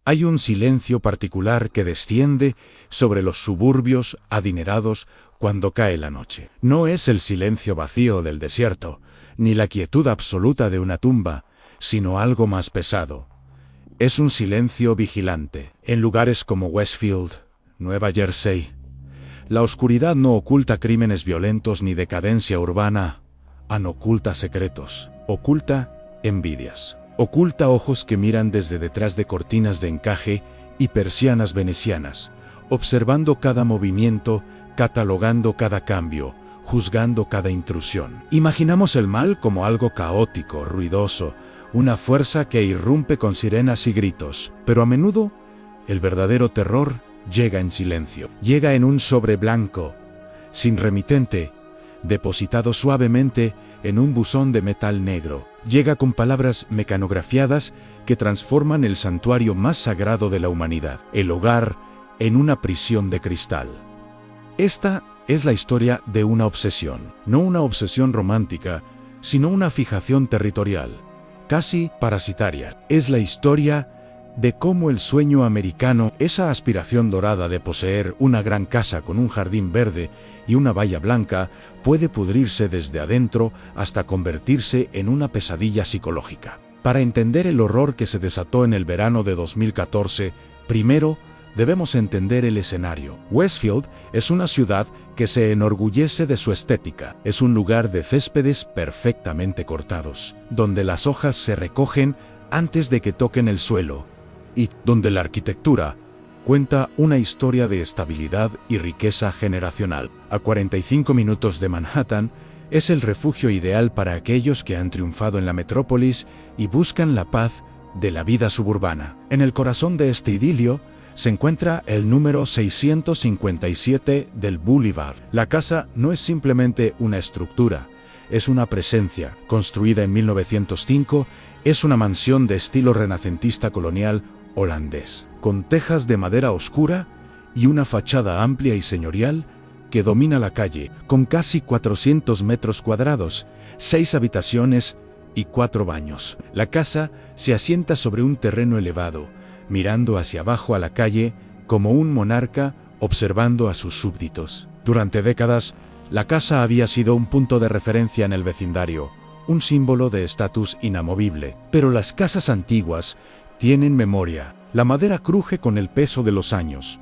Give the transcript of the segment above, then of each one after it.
Hay un silencio particular que desciende sobre los suburbios adinerados cuando cae la noche. No es el silencio vacío del desierto, ni la quietud absoluta de una tumba, sino algo más pesado. Es un silencio vigilante. En lugares como Westfield, Nueva Jersey, la oscuridad no oculta crímenes violentos ni decadencia urbana, oculta secretos, oculta envidias, oculta ojos que miran desde detrás de cortinas de encaje y persianas venecianas, observando cada movimiento, catalogando cada cambio, juzgando cada intrusión. Imaginamos el mal como algo caótico, ruidoso, una fuerza que irrumpe con sirenas y gritos, pero a menudo el verdadero terror llega en silencio, llega en un sobre blanco, sin remitente, depositado suavemente en un buzón de metal negro. Llega con palabras mecanografiadas que transforman el santuario más sagrado de la humanidad, el hogar, en una prisión de cristal. Esta es la historia de una obsesión, no una obsesión romántica, sino una fijación territorial, casi parasitaria. Es la historia de cómo el sueño americano, esa aspiración dorada de poseer una gran casa con un jardín verde y una valla blanca, puede pudrirse desde adentro hasta convertirse en una pesadilla psicológica. Para entender el horror que se desató en el verano de 2014, primero debemos entender el escenario. Westfield es una ciudad que se enorgullece de su estética. Es un lugar de céspedes perfectamente cortados, donde las hojas se recogen antes de que toquen el suelo, y donde la arquitectura cuenta una historia de estabilidad y riqueza generacional. A 45 minutos de Manhattan, es el refugio ideal para aquellos que han triunfado en la metrópolis y buscan la paz de la vida suburbana. En el corazón de este idilio se encuentra el número 657 del Boulevard. La casa no es simplemente una estructura, es una presencia. Construida en 1905, es una mansión de estilo renacentista colonial holandés, con tejas de madera oscura y una fachada amplia y señorial que domina la calle, con casi 400 metros cuadrados, 6 habitaciones y 4 baños. La casa se asienta sobre un terreno elevado, mirando hacia abajo a la calle como un monarca observando a sus súbditos. Durante décadas, la casa había sido un punto de referencia en el vecindario, un símbolo de estatus inamovible. Pero las casas antiguas tienen memoria. La madera cruje con el peso de los años.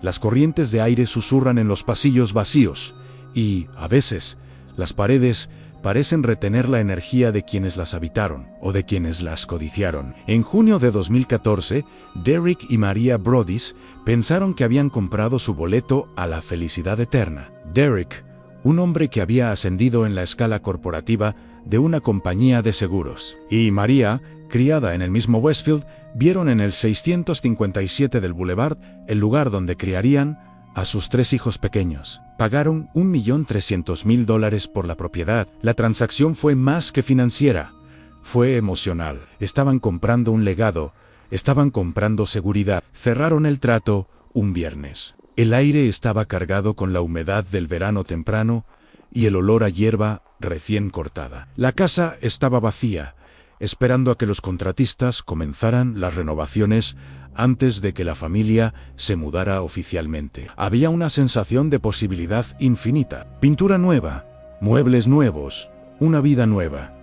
Las corrientes de aire susurran en los pasillos vacíos y, a veces, las paredes parecen retener la energía de quienes las habitaron o de quienes las codiciaron. En junio de 2014, Derek y Maria Brodis pensaron que habían comprado su boleto a la felicidad eterna. Derek, un hombre que había ascendido en la escala corporativa de una compañía de seguros, y Maria, criada en el mismo Westfield, vieron en el 657 del Boulevard el lugar donde criarían a sus 3 hijos pequeños. Pagaron $1.300.000 por la propiedad. La transacción fue más que financiera, fue emocional. Estaban comprando un legado, estaban comprando seguridad. Cerraron el trato un viernes. El aire estaba cargado con la humedad del verano temprano y el olor a hierba recién cortada. La casa estaba vacía, esperando a que los contratistas comenzaran las renovaciones antes de que la familia se mudara oficialmente. Había una sensación de posibilidad infinita. Pintura nueva, muebles nuevos, una vida nueva.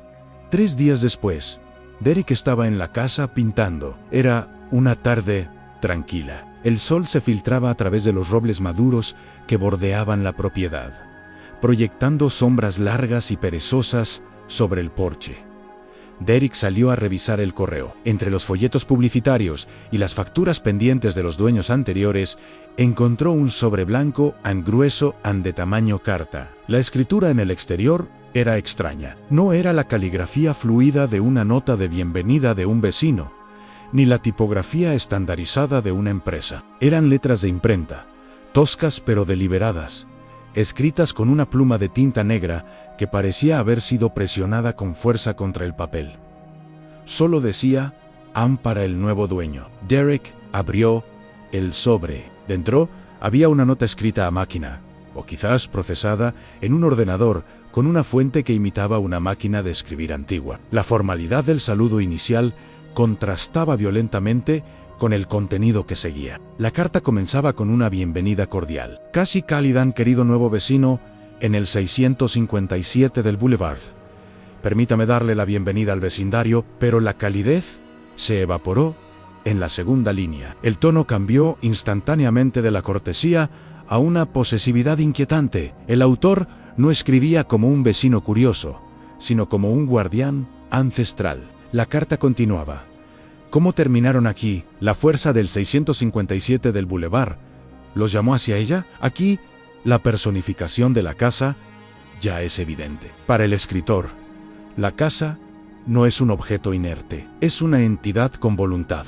3 días después, Derek estaba en la casa pintando. Era una tarde tranquila. El sol se filtraba a través de los robles maduros que bordeaban la propiedad, proyectando sombras largas y perezosas sobre el porche. Derek salió a revisar el correo. Entre los folletos publicitarios y las facturas pendientes de los dueños anteriores, encontró un sobre blanco grueso de tamaño carta. La escritura en el exterior era extraña. No era la caligrafía fluida de una nota de bienvenida de un vecino, ni la tipografía estandarizada de una empresa. Eran letras de imprenta, toscas pero deliberadas, escritas con una pluma de tinta negra que parecía haber sido presionada con fuerza contra el papel. Solo decía "Am para el nuevo dueño". Derek abrió el sobre. Dentro había una nota escrita a máquina, o quizás procesada en un ordenador, con una fuente que imitaba una máquina de escribir antigua. La formalidad del saludo inicial contrastaba violentamente con el contenido que seguía. La carta comenzaba con una bienvenida cordial. Casi cálida, querido nuevo vecino, en el 657 del Boulevard. Permítame darle la bienvenida al vecindario, pero la calidez se evaporó en la segunda línea. El tono cambió instantáneamente de la cortesía a una posesividad inquietante. El autor no escribía como un vecino curioso, sino como un guardián ancestral. La carta continuaba. ¿Cómo terminaron aquí? La fuerza del 657 del Boulevard los llamó hacia ella. Aquí, la personificación de la casa ya es evidente. Para el escritor, la casa no es un objeto inerte, es una entidad con voluntad,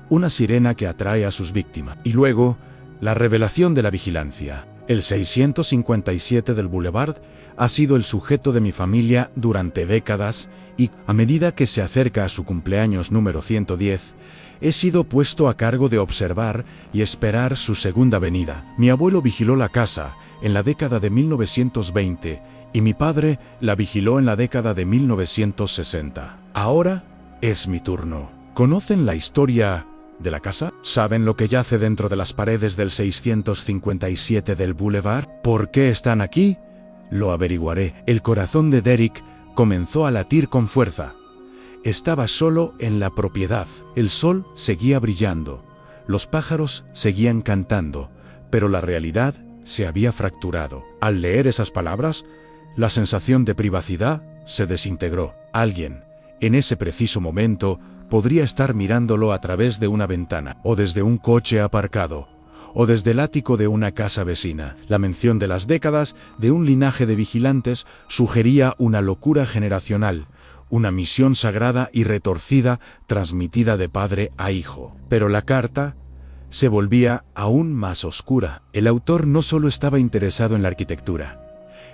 una sirena que atrae a sus víctimas. Y luego, la revelación de la vigilancia. El 657 del Boulevard ha sido el sujeto de mi familia durante décadas y, a medida que se acerca a su cumpleaños número 110, he sido puesto a cargo de observar y esperar su segunda venida. Mi abuelo vigiló la casa en la década de 1920 y mi padre la vigiló en la década de 1960. Ahora es mi turno. ¿Conocen la historia de la casa? ¿Saben lo que yace dentro de las paredes del 657 del Boulevard? ¿Por qué están aquí? Lo averiguaré. El corazón de Derek comenzó a latir con fuerza. Estaba solo en la propiedad. El sol seguía brillando. Los pájaros seguían cantando, pero la realidad se había fracturado. Al leer esas palabras, la sensación de privacidad se desintegró. Alguien, en ese preciso momento, podría estar mirándolo a través de una ventana, o desde un coche aparcado, o desde el ático de una casa vecina. La mención de las décadas de un linaje de vigilantes sugería una locura generacional, una misión sagrada y retorcida transmitida de padre a hijo. Pero la carta se volvía aún más oscura. El autor no solo estaba interesado en la arquitectura,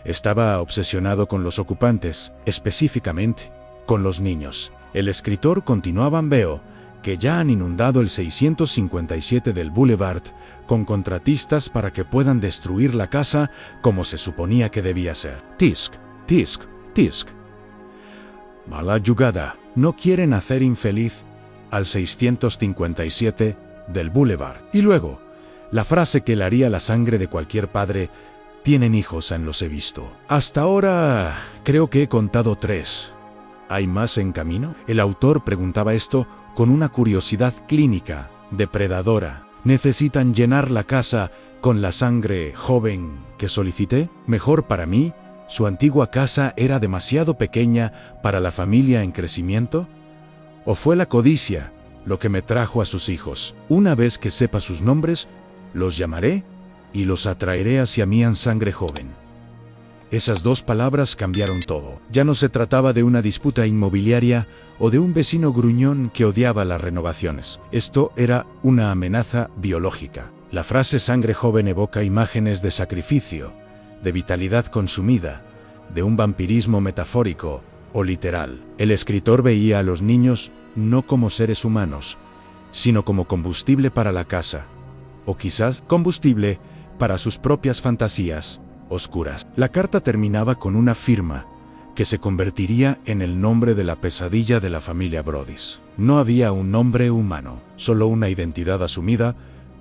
estaba obsesionado con los ocupantes, específicamente con los niños. El escritor continuaba: veo que ya han inundado el 657 del Boulevard con contratistas para que puedan destruir la casa como se suponía que debía ser. Tisk, tisk, tisk. Mala jugada. No quieren hacer infeliz al 657 del Boulevard. Y luego, la frase que helaría la sangre de cualquier padre: tienen hijos, en los he visto. Hasta ahora creo que he contado 3. ¿Hay más en camino? El autor preguntaba esto con una curiosidad clínica, depredadora. ¿Necesitan llenar la casa con la sangre joven que solicité? Mejor para mí, ¿su antigua casa era demasiado pequeña para la familia en crecimiento? ¿O fue la codicia lo que me trajo a sus hijos? Una vez que sepa sus nombres, los llamaré y los atraeré hacia mí en sangre joven. Esas 2 palabras cambiaron todo. Ya no se trataba de una disputa inmobiliaria o de un vecino gruñón que odiaba las renovaciones. Esto era una amenaza biológica. La frase sangre joven evoca imágenes de sacrificio, de vitalidad consumida, de un vampirismo metafórico o literal. El escritor veía a los niños no como seres humanos, sino como combustible para la casa, o quizás combustible para sus propias fantasías oscuras. La carta terminaba con una firma que se convertiría en el nombre de la pesadilla de la familia Brodys. No había un nombre humano, solo una identidad asumida,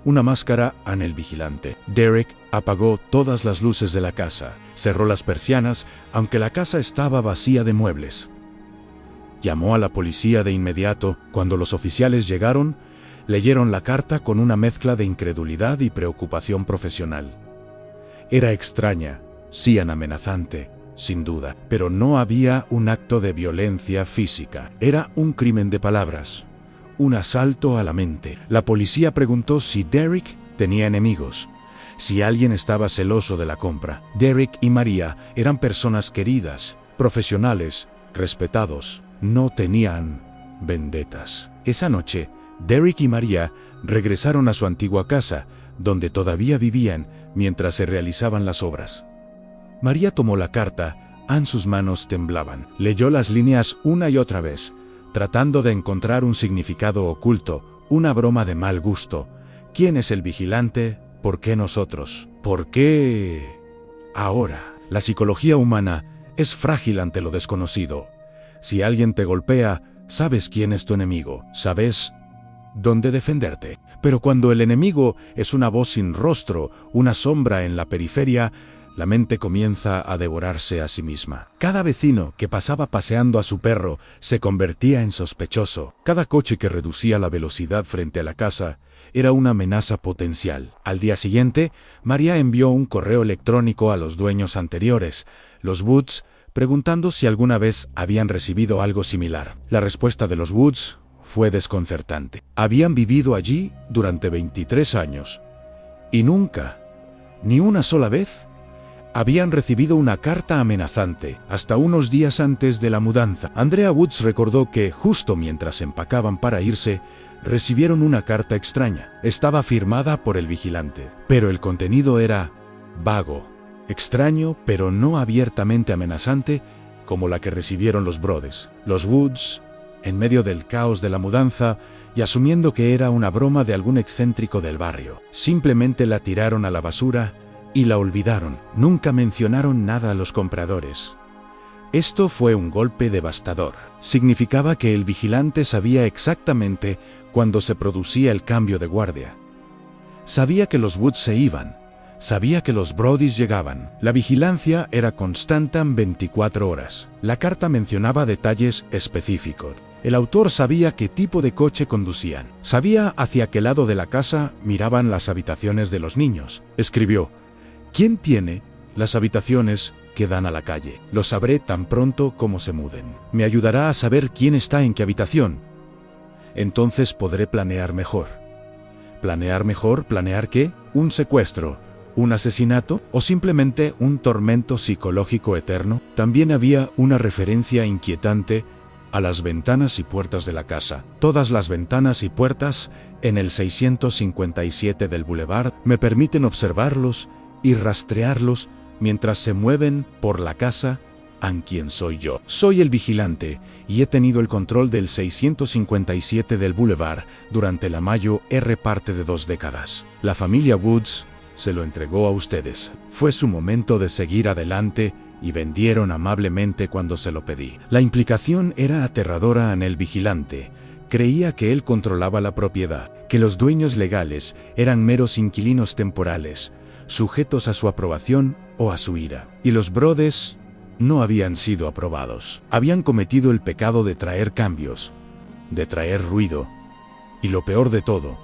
una máscara en el vigilante. Derek apagó todas las luces de la casa, cerró las persianas, aunque la casa estaba vacía de muebles. Llamó a la policía de inmediato. Cuando los oficiales llegaron, leyeron la carta con una mezcla de incredulidad y preocupación profesional. Era extraña, sí, amenazante, sin duda, pero no había un acto de violencia física. Era un crimen de palabras, un asalto a la mente. La policía preguntó si Derek tenía enemigos, si alguien estaba celoso de la compra. Derek y María eran personas queridas, profesionales, respetados. No tenían vendetas. Esa noche, Derek y María regresaron a su antigua casa, donde todavía vivían mientras se realizaban las obras. María tomó la carta, sus manos temblaban. Leyó las líneas una y otra vez, tratando de encontrar un significado oculto, una broma de mal gusto. ¿Quién es el vigilante? ¿Por qué nosotros? ¿Por qué ahora? La psicología humana es frágil ante lo desconocido. Si alguien te golpea, sabes quién es tu enemigo, sabes donde defenderte. Pero cuando el enemigo es una voz sin rostro, una sombra en la periferia, la mente comienza a devorarse a sí misma. Cada vecino que pasaba paseando a su perro se convertía en sospechoso. Cada coche que reducía la velocidad frente a la casa era una amenaza potencial. Al día siguiente, María envió un correo electrónico a los dueños anteriores, los Woods, preguntando si alguna vez habían recibido algo similar. La respuesta de los Woods fue desconcertante. Habían vivido allí durante 23 años y nunca, ni una sola vez, habían recibido una carta amenazante, hasta unos días antes de la mudanza. Andrea Woods recordó que, justo mientras empacaban para irse, recibieron una carta extraña. Estaba firmada por el vigilante, pero el contenido era vago, extraño, pero no abiertamente amenazante como la que recibieron los Brodes. Los Woods, en medio del caos de la mudanza y asumiendo que era una broma de algún excéntrico del barrio, simplemente la tiraron a la basura y la olvidaron. Nunca mencionaron nada a los compradores. Esto fue un golpe devastador. Significaba que el vigilante sabía exactamente cuándo se producía el cambio de guardia. Sabía que los Woods se iban. Sabía que los Brodys llegaban. La vigilancia era constante en 24 horas. La carta mencionaba detalles específicos. El autor sabía qué tipo de coche conducían. Sabía hacia qué lado de la casa miraban las habitaciones de los niños. Escribió: ¿quién tiene las habitaciones que dan a la calle? Lo sabré tan pronto como se muden. Me ayudará a saber quién está en qué habitación. Entonces podré planear mejor. ¿Planear mejor? ¿Planear qué? ¿Un secuestro? ¿Un asesinato? ¿O simplemente un tormento psicológico eterno? También había una referencia inquietante a las ventanas y puertas de la casa. Todas las ventanas y puertas en el 657 del Boulevard me permiten observarlos y rastrearlos mientras se mueven por la casa. ¿A quién soy yo? Soy el vigilante y he tenido el control del 657 del Boulevard durante la Mayo R parte de 2 décadas. La familia Woods se lo entregó a ustedes. Fue su momento de seguir adelante y vendieron amablemente cuando se lo pedí. La implicación era aterradora en el vigilante. Creía que él controlaba la propiedad, que los dueños legales eran meros inquilinos temporales, sujetos a su aprobación o a su ira. Y los Brodes no habían sido aprobados. Habían cometido el pecado de traer cambios, de traer ruido, y lo peor de todo,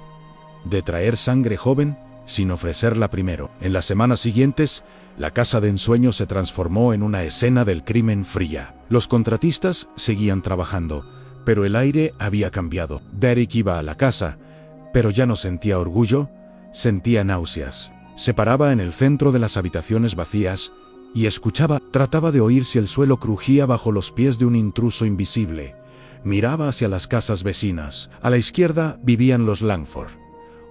de traer sangre joven sin ofrecerla primero. En las semanas siguientes, la casa de ensueño se transformó en una escena del crimen fría. Los contratistas seguían trabajando, pero el aire había cambiado. Derek iba a la casa, pero ya no sentía orgullo, sentía náuseas. Se paraba en el centro de las habitaciones vacías y escuchaba. Trataba de oír si el suelo crujía bajo los pies de un intruso invisible. Miraba hacia las casas vecinas. A la izquierda vivían los Langford,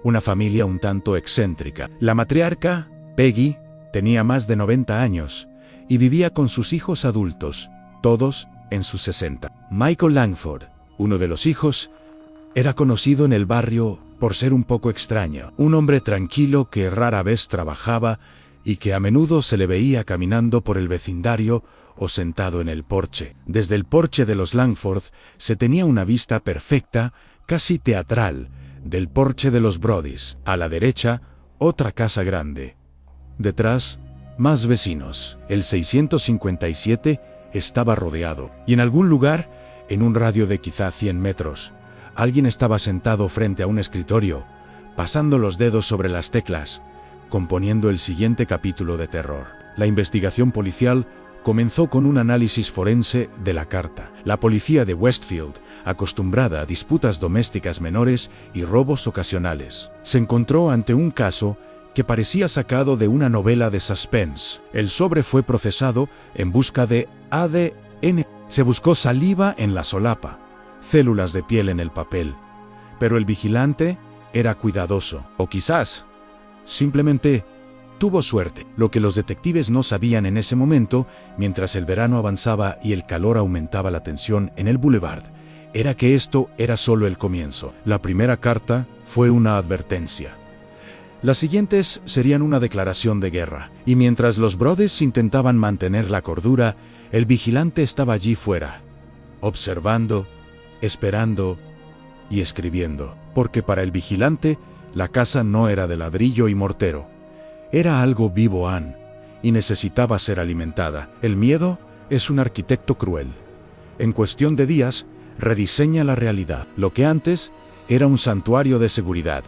una familia un tanto excéntrica. La matriarca, Peggy, tenía más de 90 años y vivía con sus hijos adultos, todos en sus 60. Michael Langford, uno de los hijos, era conocido en el barrio por ser un poco extraño, un hombre tranquilo que rara vez trabajaba y que a menudo se le veía caminando por el vecindario o sentado en el porche. Desde el porche de los Langford se tenía una vista perfecta, casi teatral, del porche de los Brodys. A la derecha, otra casa grande. Detrás, más vecinos. El 657 estaba rodeado, y en algún lugar, en un radio de quizá 100 metros, alguien estaba sentado frente a un escritorio, pasando los dedos sobre las teclas, componiendo el siguiente capítulo de terror. La investigación policial comenzó con un análisis forense de la carta. La policía de Westfield, acostumbrada a disputas domésticas menores y robos ocasionales, se encontró ante un caso que parecía sacado de una novela de suspense. El sobre fue procesado en busca de ADN. Se buscó saliva en la solapa, células de piel en el papel, pero el vigilante era cuidadoso, o quizás simplemente tuvo suerte. Lo que los detectives no sabían en ese momento, mientras el verano avanzaba y el calor aumentaba la tensión en el Boulevard, era que esto era solo el comienzo. La primera carta fue una advertencia. Las siguientes serían una declaración de guerra, y mientras los Brodys intentaban mantener la cordura, el vigilante estaba allí fuera, observando, esperando y escribiendo. porque para el vigilante la casa no era de ladrillo y mortero. Era algo vivo, Anne, y necesitaba ser alimentada. El miedo es un arquitecto cruel. En cuestión de días, rediseña la realidad. Lo que antes era un santuario de seguridad,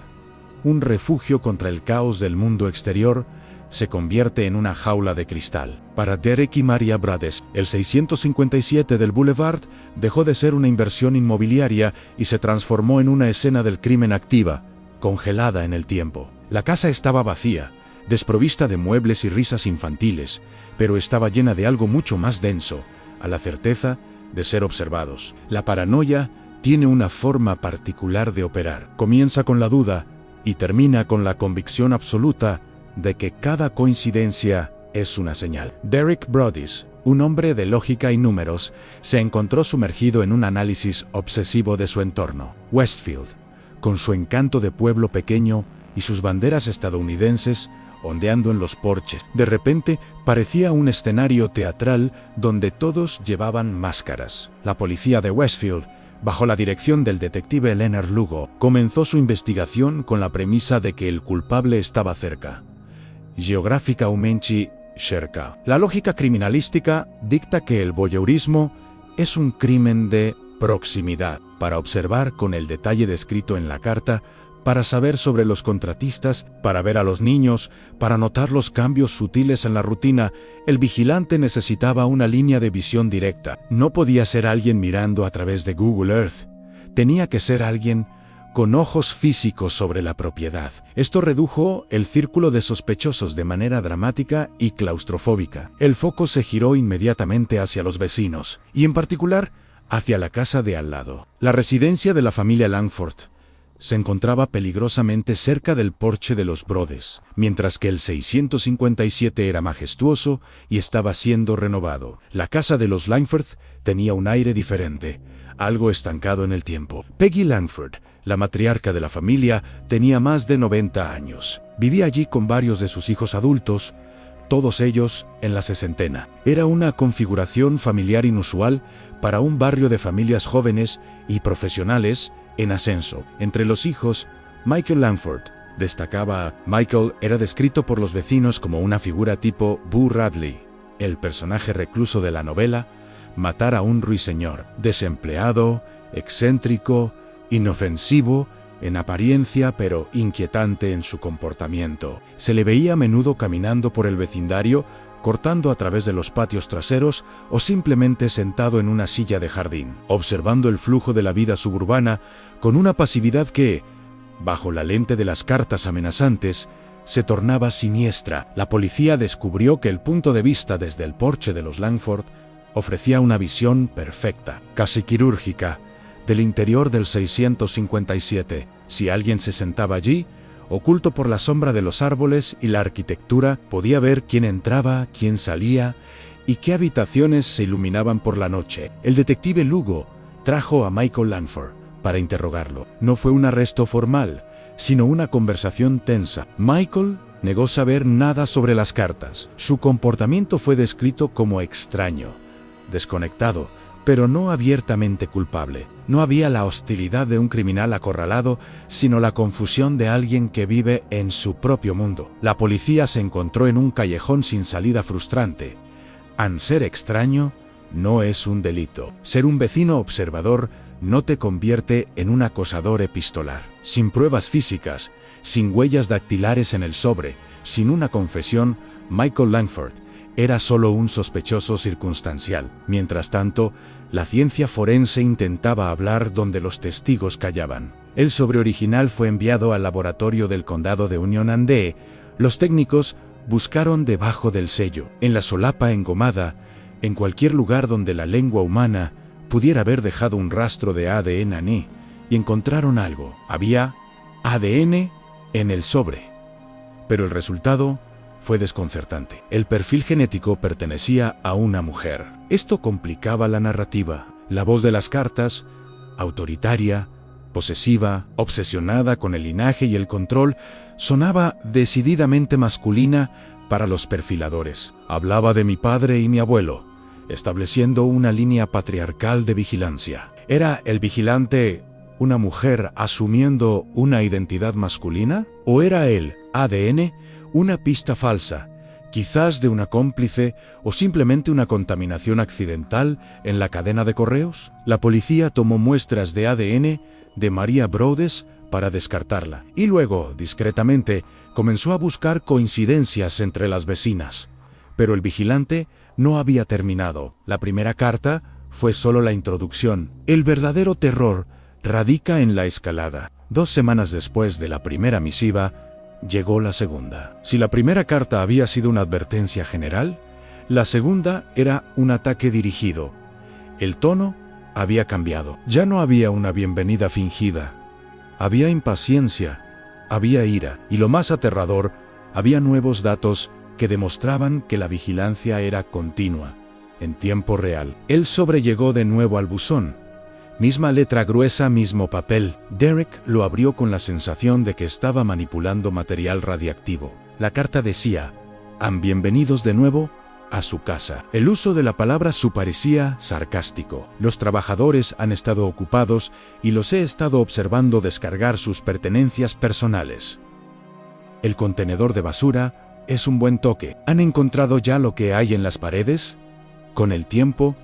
un refugio contra el caos del mundo exterior, se convierte en una jaula de cristal. Para Derek y Maria Brades, el 657 del Boulevard dejó de ser una inversión inmobiliaria y se transformó en una escena del crimen activa, congelada en el tiempo. La casa estaba vacía, desprovista de muebles y risas infantiles, pero estaba llena de algo mucho más denso, a la certeza de ser observados. La paranoia tiene una forma particular de operar. Comienza con la duda y termina con la convicción absoluta de que cada coincidencia es una señal. Derek Brodies, un hombre de lógica y números, se encontró sumergido en un análisis obsesivo de su entorno. Westfield, con su encanto de pueblo pequeño y sus banderas estadounidenses ondeando en los porches, de repente parecía un escenario teatral donde todos llevaban máscaras. La policía de Westfield, bajo la dirección del detective Leonard Lugo, comenzó su investigación con la premisa de que el culpable estaba cerca. Geográfica Umenchi Sherka. La lógica criminalística dicta que el voyeurismo es un crimen de proximidad, para observar con el detalle descrito en la carta, para saber sobre los contratistas, para ver a los niños, para notar los cambios sutiles en la rutina. El vigilante necesitaba una línea de visión directa. No podía ser alguien mirando a través de Google Earth. Tenía que ser alguien con ojos físicos sobre la propiedad. Esto redujo el círculo de sospechosos de manera dramática y claustrofóbica. El foco se giró inmediatamente hacia los vecinos, y en particular hacia la casa de al lado. La residencia de la familia Langford se encontraba peligrosamente cerca del porche de los Brodes, mientras que el 657 era majestuoso y estaba siendo renovado. La casa de los Langford tenía un aire diferente, algo estancado en el tiempo. Peggy Langford, la matriarca de la familia, tenía más de 90 años. Vivía allí con varios de sus hijos adultos, todos ellos en la sesentena. Era una configuración familiar inusual para un barrio de familias jóvenes y profesionales en ascenso. Entre los hijos, Michael Langford destacaba. Michael era descrito por los vecinos como una figura tipo Boo Radley, el personaje recluso de la novela Matar a un ruiseñor. Desempleado, excéntrico, inofensivo en apariencia, pero inquietante en su comportamiento. Se le veía a menudo caminando por el vecindario, cortando a través de los patios traseros o simplemente sentado en una silla de jardín, observando el flujo de la vida suburbana con una pasividad que, bajo la lente de las cartas amenazantes, se tornaba siniestra. La policía descubrió que el punto de vista desde el porche de los Langford ofrecía una visión perfecta, casi quirúrgica, del interior del 657. Si alguien se sentaba allí, oculto por la sombra de los árboles y la arquitectura, podía ver quién entraba, quién salía y qué habitaciones se iluminaban por la noche. El detective Lugo trajo a Michael Langford para interrogarlo. No fue un arresto formal, sino una conversación tensa. Michael negó saber nada sobre las cartas. Su comportamiento fue descrito como extraño, desconectado, pero no abiertamente culpable. No había la hostilidad de un criminal acorralado, sino la confusión de alguien que vive en su propio mundo. La policía se encontró en un callejón sin salida frustrante. Ser extraño no es un delito. Ser un vecino observador no te convierte en un acosador epistolar. Sin pruebas físicas, sin huellas dactilares en el sobre, sin una confesión, Michael Langford era solo un sospechoso circunstancial. Mientras tanto, la ciencia forense intentaba hablar donde los testigos callaban. El sobre original fue enviado al laboratorio del condado de Union and Los técnicos buscaron debajo del sello, en la solapa engomada, en cualquier lugar donde la lengua humana pudiera haber dejado un rastro de ADN, y encontraron algo. Había ADN en el sobre, pero el resultado fue desconcertante. El perfil genético pertenecía a una mujer. Esto complicaba la narrativa. La voz de las cartas, autoritaria, posesiva, obsesionada con el linaje y el control, sonaba decididamente masculina para los perfiladores. Hablaba de mi padre y mi abuelo, estableciendo una línea patriarcal de vigilancia. Era el vigilante una mujer asumiendo una identidad masculina? ¿O era el ADN una pista falsa, quizás de una cómplice o simplemente una contaminación accidental en la cadena de correos? La policía tomó muestras de ADN de Maria Brodess para descartarla, y luego, discretamente, comenzó a buscar coincidencias entre las vecinas. Pero el vigilante no había terminado. La primera carta fue solo la introducción. El verdadero terror radica en la escalada. 2 semanas después de la primera misiva, llegó la segunda. Si la primera carta había sido una advertencia general, la segunda era un ataque dirigido. El tono había cambiado. Ya no había una bienvenida fingida. Había impaciencia, había ira, y lo más aterrador, había nuevos datos que demostraban que la vigilancia era continua, en tiempo real. Él sobrellegó de nuevo al buzón. Misma letra gruesa, mismo papel. Derek lo abrió con la sensación de que estaba manipulando material radiactivo. La carta decía: «Han bienvenidos de nuevo a su casa». El uso de la palabra su parecía sarcástico. «Los trabajadores han estado ocupados y los he estado observando descargar sus pertenencias personales. El contenedor de basura es un buen toque. ¿Han encontrado ya lo que hay en las paredes? Con el tiempo,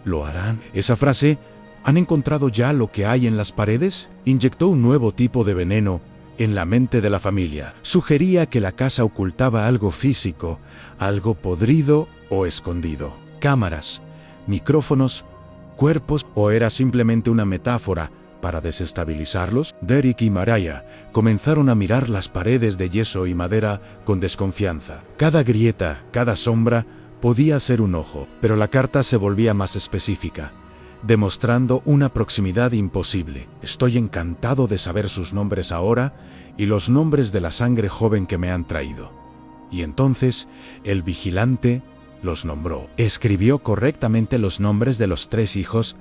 lo harán». Esa frase, «¿han encontrado ya lo que hay en las paredes?», inyectó un nuevo tipo de veneno en la mente de la familia. Sugería que la casa ocultaba algo físico, algo podrido o escondido. Cámaras, micrófonos, cuerpos, ¿o era simplemente una metáfora para desestabilizarlos? Derek y Mariah comenzaron a mirar las paredes de yeso y madera con desconfianza. Cada grieta, cada sombra podía ser un ojo, pero la carta se volvía más específica, demostrando una proximidad imposible. «Estoy encantado de saber sus nombres ahora y los nombres de la sangre joven que me han traído». Y entonces, el vigilante los nombró. Escribió correctamente los nombres de los 3 hijos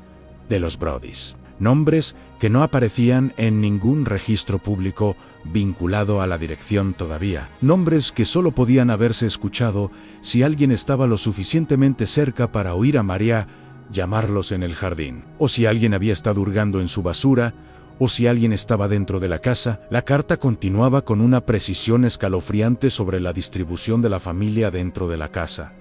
de los Brodess. Nombres que no aparecían en ningún registro público vinculado a la dirección todavía. Nombres que solo podían haberse escuchado si alguien estaba lo suficientemente cerca para oír a Maria llamarlos en el jardín, o si alguien había estado hurgando en su basura, o si alguien estaba dentro de la casa. La carta continuaba con una precisión escalofriante sobre la distribución de la familia dentro de la casa.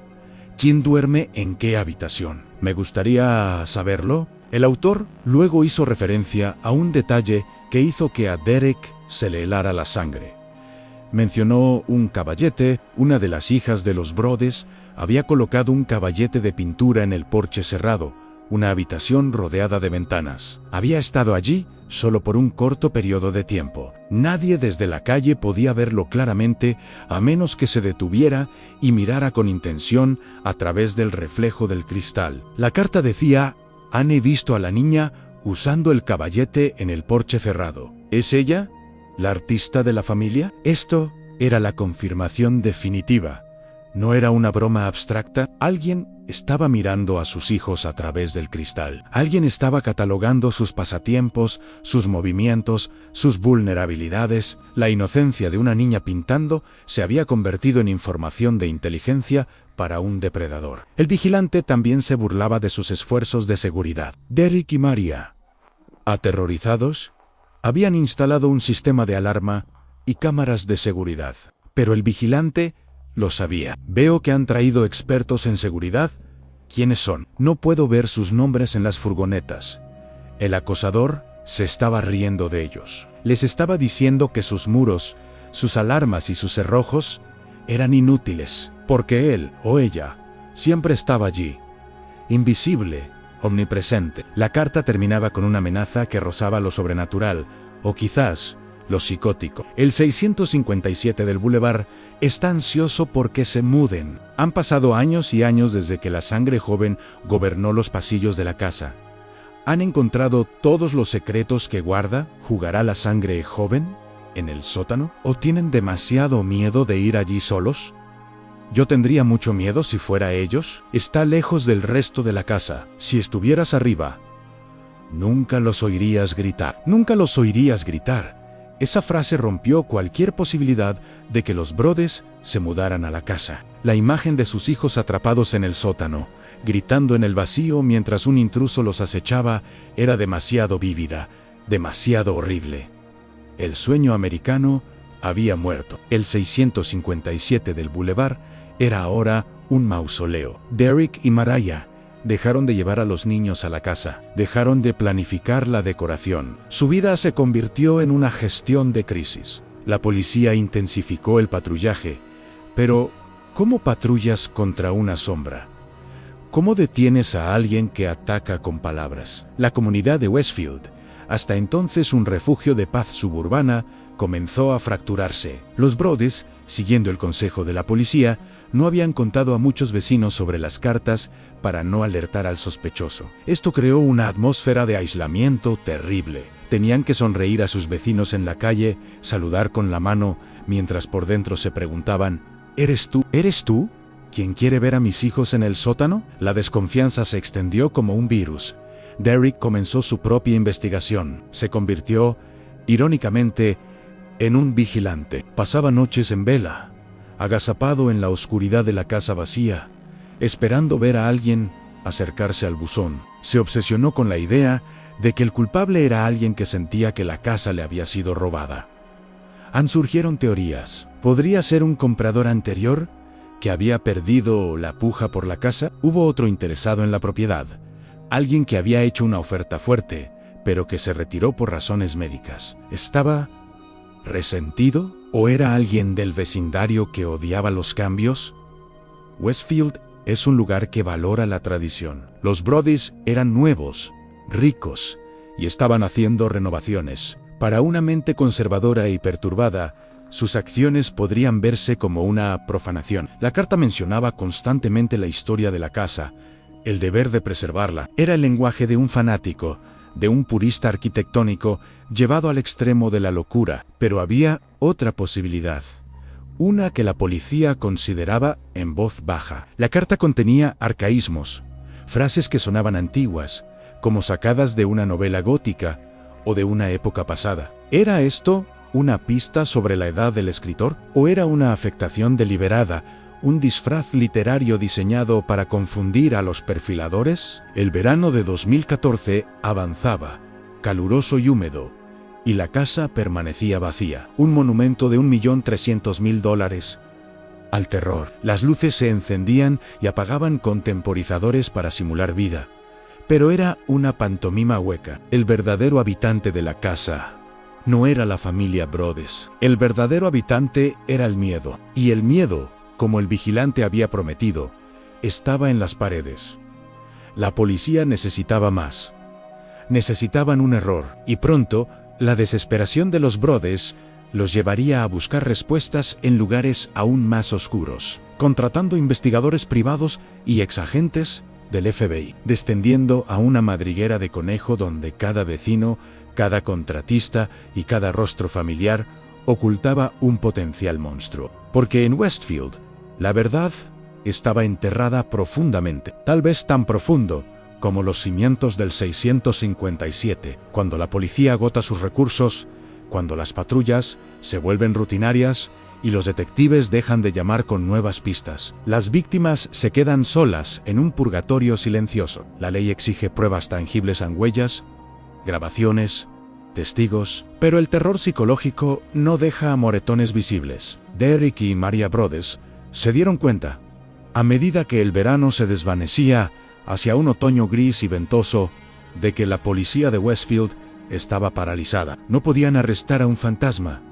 ¿Quién duerme en qué habitación? ¿Me gustaría saberlo? El autor luego hizo referencia a un detalle que hizo que a Derek se le helara la sangre. Mencionó un caballete. Una de las hijas de los Brodess había colocado un caballete de pintura en el porche cerrado, una habitación rodeada de ventanas. Había estado allí solo por un corto periodo de tiempo. Nadie desde la calle podía verlo claramente a menos que se detuviera y mirara con intención a través del reflejo del cristal. La carta decía: «Han visto a la niña usando el caballete en el porche cerrado. ¿Es ella la artista de la familia?». Esto era la confirmación definitiva. No era una broma abstracta. Alguien estaba mirando a sus hijos a través del cristal. Alguien estaba catalogando sus pasatiempos, sus movimientos, sus vulnerabilidades. La inocencia de una niña pintando se había convertido en información de inteligencia para un depredador. El vigilante también se burlaba de sus esfuerzos de seguridad. Derek y Maria, aterrorizados, habían instalado un sistema de alarma y cámaras de seguridad. Pero el vigilante lo sabía. «Veo que han traído expertos en seguridad. ¿Quiénes son? No puedo ver sus nombres en las furgonetas». El acosador se estaba riendo de ellos. Les estaba diciendo que sus muros, sus alarmas y sus cerrojos eran inútiles, porque él o ella siempre estaba allí, invisible, omnipresente. La carta terminaba con una amenaza que rozaba lo sobrenatural, o quizás lo psicótico. «El 657 del Boulevard está ansioso porque se muden. Han pasado años y años desde que la sangre joven gobernó los pasillos de la casa. ¿Han encontrado todos los secretos que guarda? ¿Jugará la sangre joven en el sótano? ¿O tienen demasiado miedo de ir allí solos? Yo tendría mucho miedo si fuera ellos. Está lejos del resto de la casa. Si estuvieras arriba, nunca los oirías gritar». Nunca los oirías gritar. Esa frase rompió cualquier posibilidad de que los Brodess se mudaran a la casa. La imagen de sus hijos atrapados en el sótano, gritando en el vacío mientras un intruso los acechaba, era demasiado vívida, demasiado horrible. El sueño americano había muerto. El 657 del Boulevard era ahora un mausoleo. Derek y Mariah dejaron de llevar a los niños a la casa, dejaron de planificar la decoración. Su vida se convirtió en una gestión de crisis. La policía intensificó el patrullaje, pero ¿cómo patrullas contra una sombra? ¿Cómo detienes a alguien que ataca con palabras? La comunidad de Westfield, hasta entonces un refugio de paz suburbana, comenzó a fracturarse. Los Brodys, siguiendo el consejo de la policía, no habían contado a muchos vecinos sobre las cartas para no alertar al sospechoso. Esto creó una atmósfera de aislamiento terrible. Tenían que sonreír a sus vecinos en la calle, saludar con la mano, mientras por dentro se preguntaban: ¿Eres tú? ¿Eres tú? ¿Quién quiere ver a mis hijos en el sótano? La desconfianza se extendió como un virus. Derek comenzó su propia investigación. Se convirtió, irónicamente, en un vigilante. Pasaba noches en vela, agazapado en la oscuridad de la casa vacía, esperando ver a alguien acercarse al buzón. Se obsesionó con la idea de que el culpable era alguien que sentía que la casa le había sido robada. Surgieron teorías. ¿Podría ser un comprador anterior que había perdido la puja por la casa? Hubo otro interesado en la propiedad, alguien que había hecho una oferta fuerte, pero que se retiró por razones médicas. ¿Estaba resentido? ¿O era alguien del vecindario que odiaba los cambios? Westfield es un lugar que valora la tradición. Los Brodys eran nuevos, ricos, y estaban haciendo renovaciones. Para una mente conservadora y perturbada, sus acciones podrían verse como una profanación. La carta mencionaba constantemente la historia de la casa, el deber de preservarla. Era el lenguaje de un fanático, de un purista arquitectónico, llevado al extremo de la locura. Pero había otra posibilidad, una que la policía consideraba en voz baja. La carta contenía arcaísmos, frases que sonaban antiguas, como sacadas de una novela gótica o de una época pasada. ¿Era esto una pista sobre la edad del escritor? ¿O era una afectación deliberada, un disfraz literario diseñado para confundir a los perfiladores? El verano de 2014 avanzaba, caluroso y húmedo, y la casa permanecía vacía. Un monumento de $1.300.000 al terror. Las luces se encendían y apagaban con temporizadores para simular vida. Pero era una pantomima hueca. El verdadero habitante de la casa no era la familia Brodys. El verdadero habitante era el miedo. Y el miedo, como el vigilante había prometido, estaba en las paredes. La policía necesitaba más. Necesitaban un error. Y pronto, la desesperación de los Brodys los llevaría a buscar respuestas en lugares aún más oscuros, contratando investigadores privados y exagentes del FBI, descendiendo a una madriguera de conejo donde cada vecino, cada contratista y cada rostro familiar ocultaba un potencial monstruo. Porque en Westfield, la verdad estaba enterrada profundamente, tal vez tan profundo como los cimientos del 657. Cuando la policía agota sus recursos, cuando las patrullas se vuelven rutinarias y los detectives dejan de llamar con nuevas pistas, las víctimas se quedan solas en un purgatorio silencioso. La ley exige pruebas tangibles en huellas, grabaciones, testigos, pero el terror psicológico no deja moretones visibles. Derek y Mariah Brodys se dieron cuenta, a medida que el verano se desvanecía hacia un otoño gris y ventoso, de que la policía de Westfield estaba paralizada. No podían arrestar a un fantasma,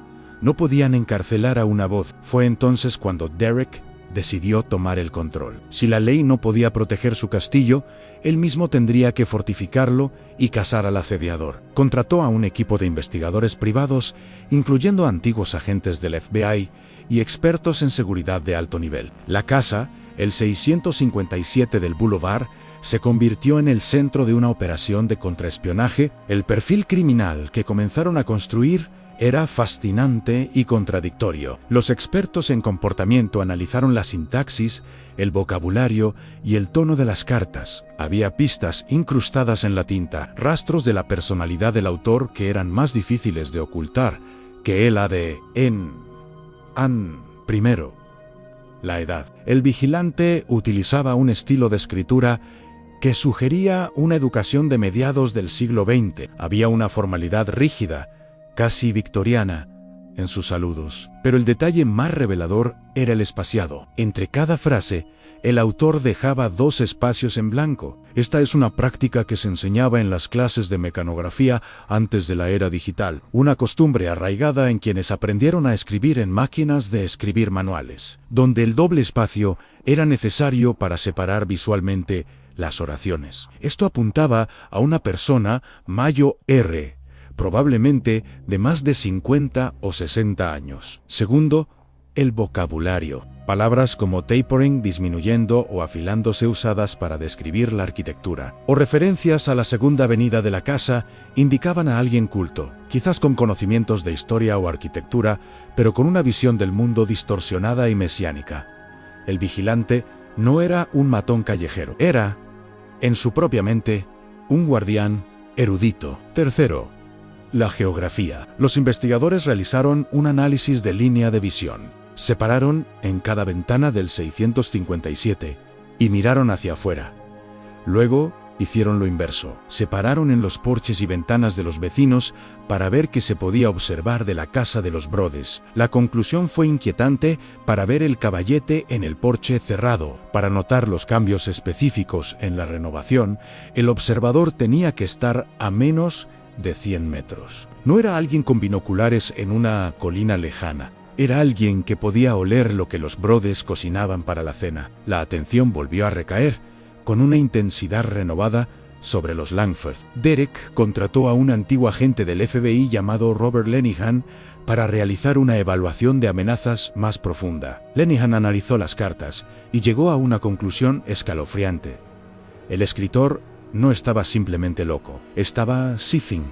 no podían encarcelar a una voz. Fue entonces cuando Derek decidió tomar el control. Si la ley no podía proteger su castillo, él mismo tendría que fortificarlo y cazar al asediador. Contrató a un equipo de investigadores privados, incluyendo antiguos agentes del FBI y expertos en seguridad de alto nivel. La casa, el 657 del Boulevard, se convirtió en el centro de una operación de contraespionaje. El perfil criminal que comenzaron a construir era fascinante y contradictorio. Los expertos en comportamiento analizaron la sintaxis, el vocabulario y el tono de las cartas. Había pistas incrustadas en la tinta, rastros de la personalidad del autor que eran más difíciles de ocultar que la de Primero, la edad. El vigilante utilizaba un estilo de escritura que sugería una educación de mediados del siglo XX. Había una formalidad rígida, casi victoriana, en sus saludos. Pero el detalle más revelador era el espaciado. Entre cada frase, el autor dejaba 2 espacios en blanco. Esta es una práctica que se enseñaba en las clases de mecanografía antes de la era digital, una costumbre arraigada en quienes aprendieron a escribir en máquinas de escribir manuales, donde el doble espacio era necesario para separar visualmente las oraciones. Esto apuntaba a una persona, Mayo R., probablemente de más de 50 o 60 años. Segundo, el vocabulario. Palabras como tapering, disminuyendo o afilándose usadas para describir la arquitectura, o referencias a la segunda avenida de la casa, indicaban a alguien culto, quizás con conocimientos de historia o arquitectura, pero con una visión del mundo distorsionada y mesiánica. El vigilante no era un matón callejero, era, en su propia mente, un guardián erudito. Tercero, la geografía. Los investigadores realizaron un análisis de línea de visión. Separaron en cada ventana del 657 y miraron hacia afuera. Luego hicieron lo inverso. Separaron en los porches y ventanas de los vecinos para ver qué se podía observar de la casa de los Brodes. La conclusión fue inquietante. Para ver el caballete en el porche cerrado, para notar los cambios específicos en la renovación, el observador tenía que estar a menos de 100 metros. No era alguien con binoculares en una colina lejana. Era alguien que podía oler lo que los Brodes cocinaban para la cena. La atención volvió a recaer, con una intensidad renovada, sobre los Langford. Derek contrató a un antiguo agente del FBI llamado Robert Lenihan para realizar una evaluación de amenazas más profunda. Lenihan analizó las cartas y llegó a una conclusión escalofriante. El escritor no estaba simplemente loco, estaba seething,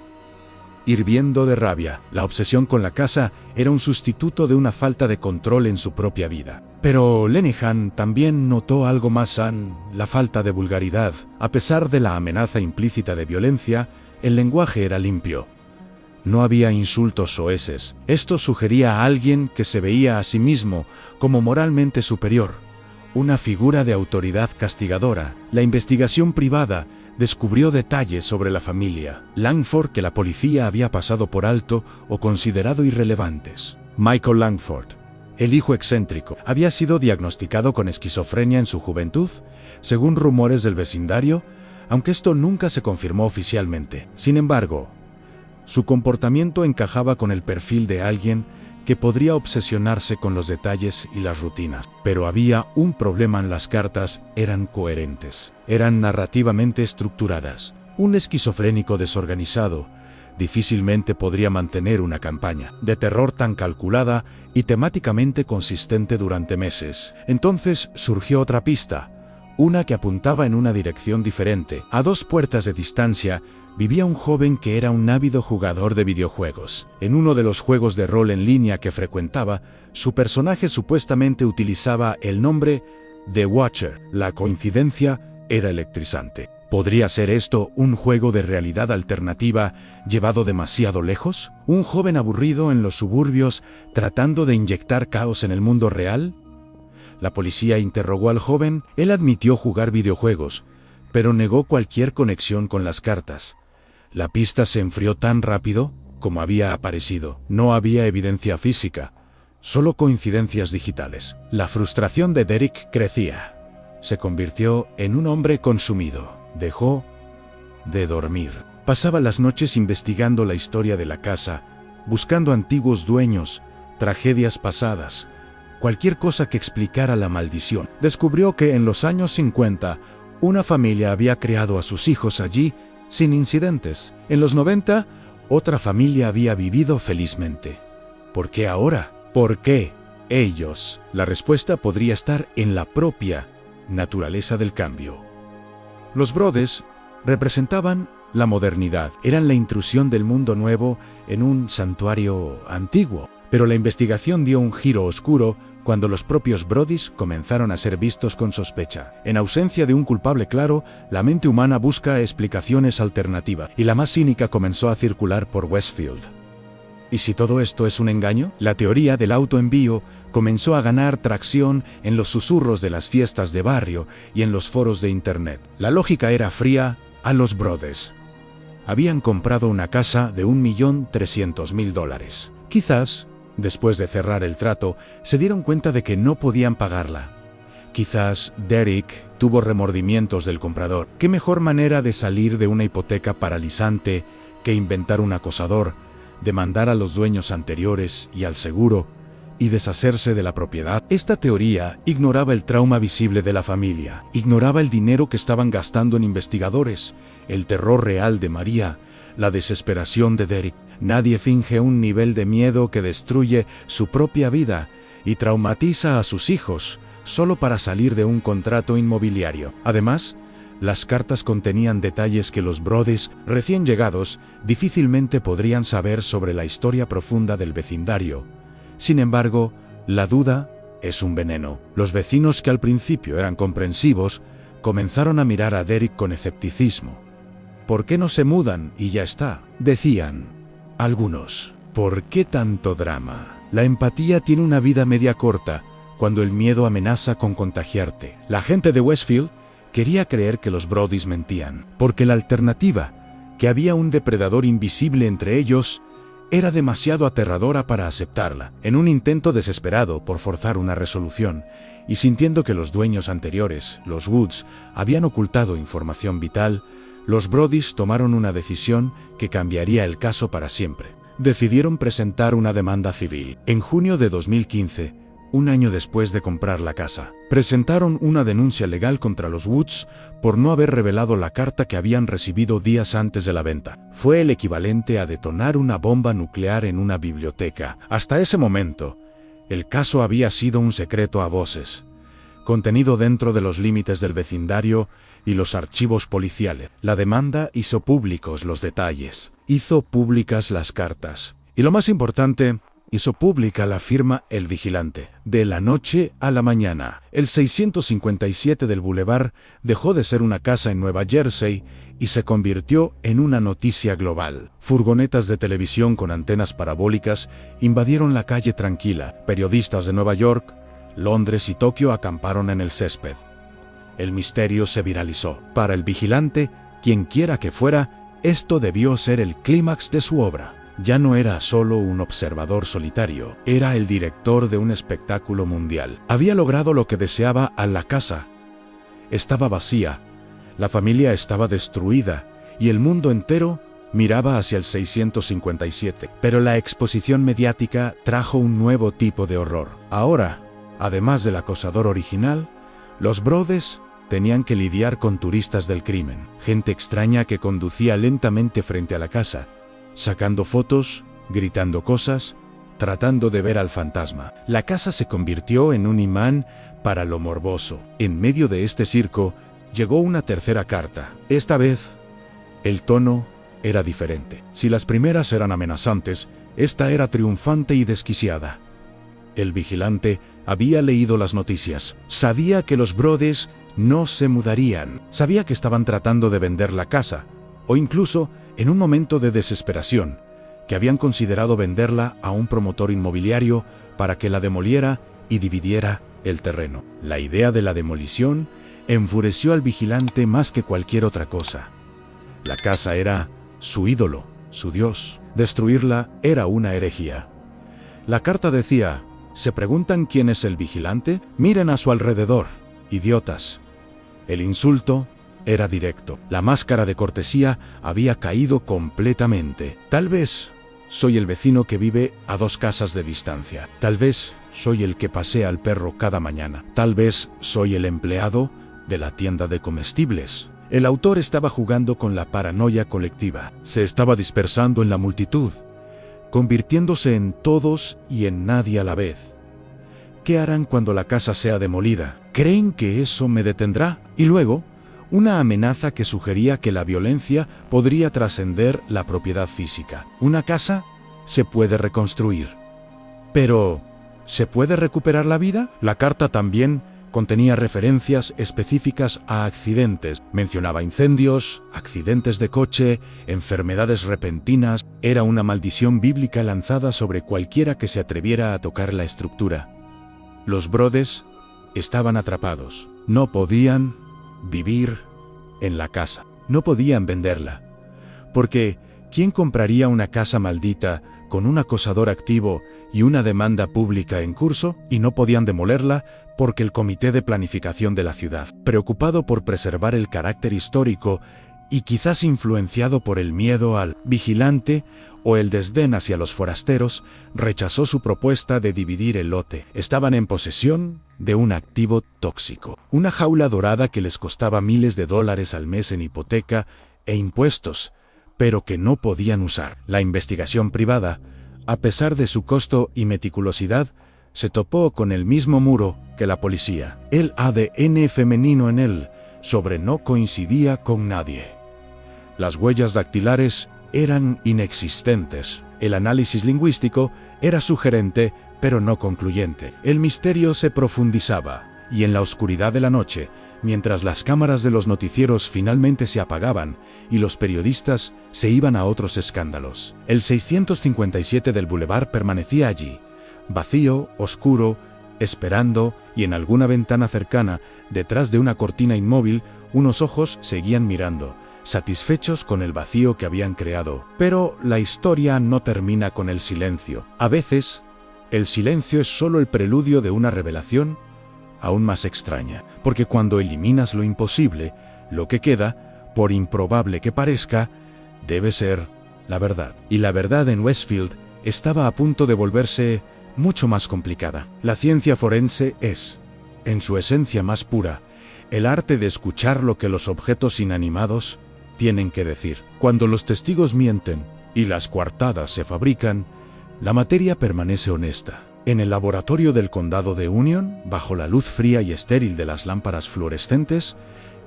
hirviendo de rabia. La obsesión con la casa era un sustituto de una falta de control en su propia vida. Pero Lenihan también notó algo más: la falta de vulgaridad. A pesar de la amenaza implícita de violencia, el lenguaje era limpio. No había insultos soeces. Esto sugería a alguien que se veía a sí mismo como moralmente superior, una figura de autoridad castigadora. La investigación privada descubrió detalles sobre la familia Langford que la policía había pasado por alto o considerado irrelevantes. Michael Langford, el hijo excéntrico, había sido diagnosticado con esquizofrenia en su juventud, según rumores del vecindario, aunque esto nunca se confirmó oficialmente. Sin embargo, su comportamiento encajaba con el perfil de alguien que podría obsesionarse con los detalles y las rutinas. Pero había un problema: las cartas eran coherentes, eran narrativamente estructuradas. Un esquizofrénico desorganizado difícilmente podría mantener una campaña de terror tan calculada y temáticamente consistente durante meses. Entonces surgió otra pista, una que apuntaba en una dirección diferente. A 2 puertas de distancia vivía un joven que era un ávido jugador de videojuegos. En uno de los juegos de rol en línea que frecuentaba, su personaje supuestamente utilizaba el nombre The Watcher. La coincidencia era electrizante. ¿Podría ser esto un juego de realidad alternativa llevado demasiado lejos? ¿Un joven aburrido en los suburbios tratando de inyectar caos en el mundo real? La policía interrogó al joven. Él admitió jugar videojuegos, pero negó cualquier conexión con las cartas. La pista se enfrió tan rápido como había aparecido. No había evidencia física, solo coincidencias digitales. La frustración de Derek crecía. Se convirtió en un hombre consumido. Dejó de dormir. Pasaba las noches investigando la historia de la casa, buscando antiguos dueños, tragedias pasadas, cualquier cosa que explicara la maldición. Descubrió que en los años 50, una familia había criado a sus hijos allí sin incidentes. En los 90, otra familia había vivido felizmente. ¿Por qué ahora? ¿Por qué ellos? La respuesta podría estar en la propia naturaleza del cambio. Los Brodes representaban la modernidad, eran la intrusión del mundo nuevo en un santuario antiguo. Pero la investigación dio un giro oscuro cuando los propios Brodys comenzaron a ser vistos con sospecha. En ausencia de un culpable claro, la mente humana busca explicaciones alternativas, y la más cínica comenzó a circular por Westfield. ¿Y si todo esto es un engaño? La teoría del autoenvío comenzó a ganar tracción en los susurros de las fiestas de barrio y en los foros de internet. La lógica era fría a los brothers. Habían comprado una casa de $1.300.000. Quizás, después de cerrar el trato, se dieron cuenta de que no podían pagarla. Quizás Derek tuvo remordimientos del comprador. ¿Qué mejor manera de salir de una hipoteca paralizante que inventar un acosador, demandar a los dueños anteriores y al seguro, y deshacerse de la propiedad? Esta teoría ignoraba el trauma visible de la familia, ignoraba el dinero que estaban gastando en investigadores, el terror real de María, la desesperación de Derek. Nadie finge un nivel de miedo que destruye su propia vida y traumatiza a sus hijos, solo para salir de un contrato inmobiliario. Además, las cartas contenían detalles que los brothers recién llegados difícilmente podrían saber sobre la historia profunda del vecindario. Sin embargo, la duda es un veneno. Los vecinos, que al principio eran comprensivos, comenzaron a mirar a Derek con escepticismo. ¿Por qué no se mudan y ya está?, decían algunos. ¿Por qué tanto drama? La empatía tiene una vida media corta, cuando el miedo amenaza con contagiarte. La gente de Westfield quería creer que los Brodys mentían, porque la alternativa, que había un depredador invisible entre ellos, era demasiado aterradora para aceptarla. En un intento desesperado por forzar una resolución, y sintiendo que los dueños anteriores, los Woods, habían ocultado información vital, los Brodys tomaron una decisión que cambiaría el caso para siempre. Decidieron presentar una demanda civil. En junio de 2015, un año después de comprar la casa, presentaron una denuncia legal contra los Woods por no haber revelado la carta que habían recibido días antes de la venta. Fue el equivalente a detonar una bomba nuclear en una biblioteca. Hasta ese momento, el caso había sido un secreto a voces, contenido dentro de los límites del vecindario y los archivos policiales. La demanda hizo públicos los detalles, hizo públicas las cartas, y lo más importante, hizo pública la firma El Vigilante. De la noche a la mañana, el 657 del Boulevard dejó de ser una casa en Nueva Jersey y se convirtió en una noticia global. Furgonetas de televisión con antenas parabólicas invadieron la calle tranquila. Periodistas de Nueva York, Londres y Tokio acamparon en el césped. El misterio se viralizó. Para El Vigilante, quien quiera que fuera, esto debió ser el clímax de su obra. Ya no era solo un observador solitario, era el director de un espectáculo mundial. Había logrado lo que deseaba a la casa. Estaba vacía, la familia estaba destruida, y el mundo entero miraba hacia el 657. Pero la exposición mediática trajo un nuevo tipo de horror. Ahora, además del acosador original, los Brodys tenían que lidiar con turistas del crimen, gente extraña que conducía lentamente frente a la casa, sacando fotos, gritando cosas, tratando de ver al fantasma. La casa se convirtió en un imán para lo morboso. En medio de este circo, llegó una tercera carta. Esta vez, el tono era diferente. Si las primeras eran amenazantes, esta era triunfante y desquiciada. El Vigilante había leído las noticias. Sabía que los Brodys no se mudarían. Sabía que estaban tratando de vender la casa, o incluso, en un momento de desesperación, que habían considerado venderla a un promotor inmobiliario para que la demoliera y dividiera el terreno. La idea de la demolición enfureció al Vigilante más que cualquier otra cosa. La casa era su ídolo, su dios. Destruirla era una herejía. La carta decía: ¿se preguntan quién es el Vigilante? Miren a su alrededor, idiotas. El insulto era directo. La máscara de cortesía había caído completamente. Tal vez soy el vecino que vive a 2 casas de distancia. Tal vez soy el que pasea al perro cada mañana. Tal vez soy el empleado de la tienda de comestibles. El autor estaba jugando con la paranoia colectiva. Se estaba dispersando en la multitud, convirtiéndose en todos y en nadie a la vez. ¿Qué harán cuando la casa sea demolida? ¿Creen que eso me detendrá? Y luego, una amenaza que sugería que la violencia podría trascender la propiedad física. Una casa se puede reconstruir. Pero, ¿se puede recuperar la vida? La carta también Contenía referencias específicas a accidentes. Mencionaba incendios, accidentes de coche, enfermedades repentinas. Era una maldición bíblica lanzada sobre cualquiera que se atreviera a tocar la estructura. Los Brodes estaban atrapados. No podían vivir en la casa. No podían venderla. Porque, ¿quién compraría una casa maldita con un acosador activo y una demanda pública en curso? Y no podían demolerla porque el Comité de Planificación de la ciudad, preocupado por preservar el carácter histórico y quizás influenciado por el miedo al vigilante o el desdén hacia los forasteros, rechazó su propuesta de dividir el lote. Estaban en posesión de un activo tóxico, una jaula dorada que les costaba miles de dólares al mes en hipoteca e impuestos, pero que no podían usar. La investigación privada, a pesar de su costo y meticulosidad, se topó con el mismo muro que la policía. El ADN femenino en el sobre no coincidía con nadie. Las huellas dactilares eran inexistentes. El análisis lingüístico era sugerente, pero no concluyente. El misterio se profundizaba, y en la oscuridad de la noche, mientras las cámaras de los noticieros finalmente se apagaban y los periodistas se iban a otros escándalos, el 657 del Boulevard permanecía allí, vacío, oscuro, esperando, y en alguna ventana cercana, detrás de una cortina inmóvil, unos ojos seguían mirando, satisfechos con el vacío que habían creado. Pero la historia no termina con el silencio. A veces, el silencio es solo el preludio de una revelación aún más extraña, porque cuando eliminas lo imposible, lo que queda, por improbable que parezca, debe ser la verdad. Y la verdad en Westfield estaba a punto de volverse mucho más complicada. La ciencia forense es, en su esencia más pura, el arte de escuchar lo que los objetos inanimados tienen que decir. Cuando los testigos mienten y las coartadas se fabrican, la materia permanece honesta. En el laboratorio del condado de Union, bajo la luz fría y estéril de las lámparas fluorescentes,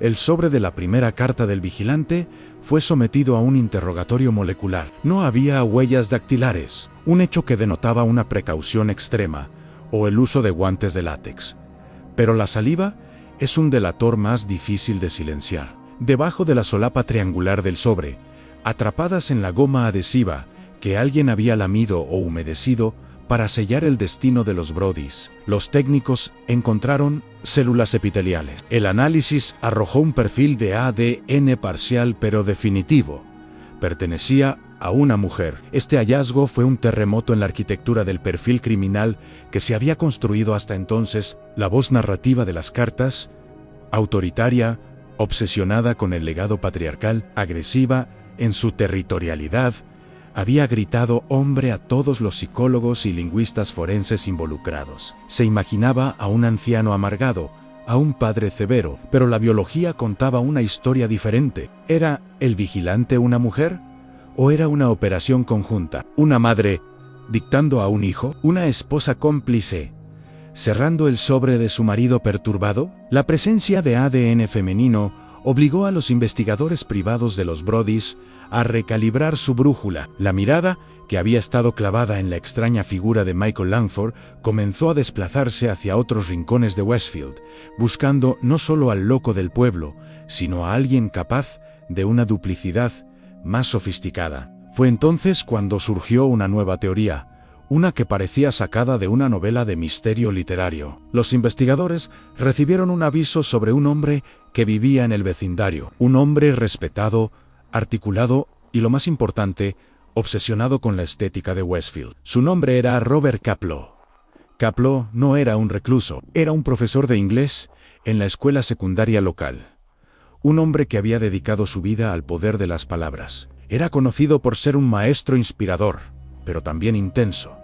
el sobre de la primera carta del vigilante fue sometido a un interrogatorio molecular. No había huellas dactilares, un hecho que denotaba una precaución extrema, o el uso de guantes de látex. Pero la saliva es un delator más difícil de silenciar. Debajo de la solapa triangular del sobre, atrapadas en la goma adhesiva que alguien había lamido o humedecido para sellar el destino de los Brodys, los técnicos encontraron células epiteliales. El análisis arrojó un perfil de ADN parcial pero definitivo. Pertenecía a una mujer. Este hallazgo fue un terremoto en la arquitectura del perfil criminal que se había construido hasta entonces. La voz narrativa de las cartas, autoritaria, obsesionada con el legado patriarcal, agresiva en su territorialidad, había gritado hombre a todos los psicólogos y lingüistas forenses involucrados. Se imaginaba a un anciano amargado, a un padre severo, pero la biología contaba una historia diferente. ¿Era el vigilante una mujer? ¿O era una operación conjunta? ¿Una madre dictando a un hijo? ¿Una esposa cómplice cerrando el sobre de su marido perturbado? La presencia de ADN femenino obligó a los investigadores privados de los Brodys a recalibrar su brújula. La mirada, que había estado clavada en la extraña figura de Michael Langford, comenzó a desplazarse hacia otros rincones de Westfield, buscando no solo al loco del pueblo, sino a alguien capaz de una duplicidad más sofisticada. Fue entonces cuando surgió una nueva teoría, una que parecía sacada de una novela de misterio literario. Los investigadores recibieron un aviso sobre un hombre que vivía en el vecindario, un hombre respetado, articulado y, lo más importante, obsesionado con la estética de Westfield. Su nombre era Robert Kaplow. Kaplow no era un recluso, era un profesor de inglés en la escuela secundaria local. Un hombre que había dedicado su vida al poder de las palabras. Era conocido por ser un maestro inspirador, pero también intenso.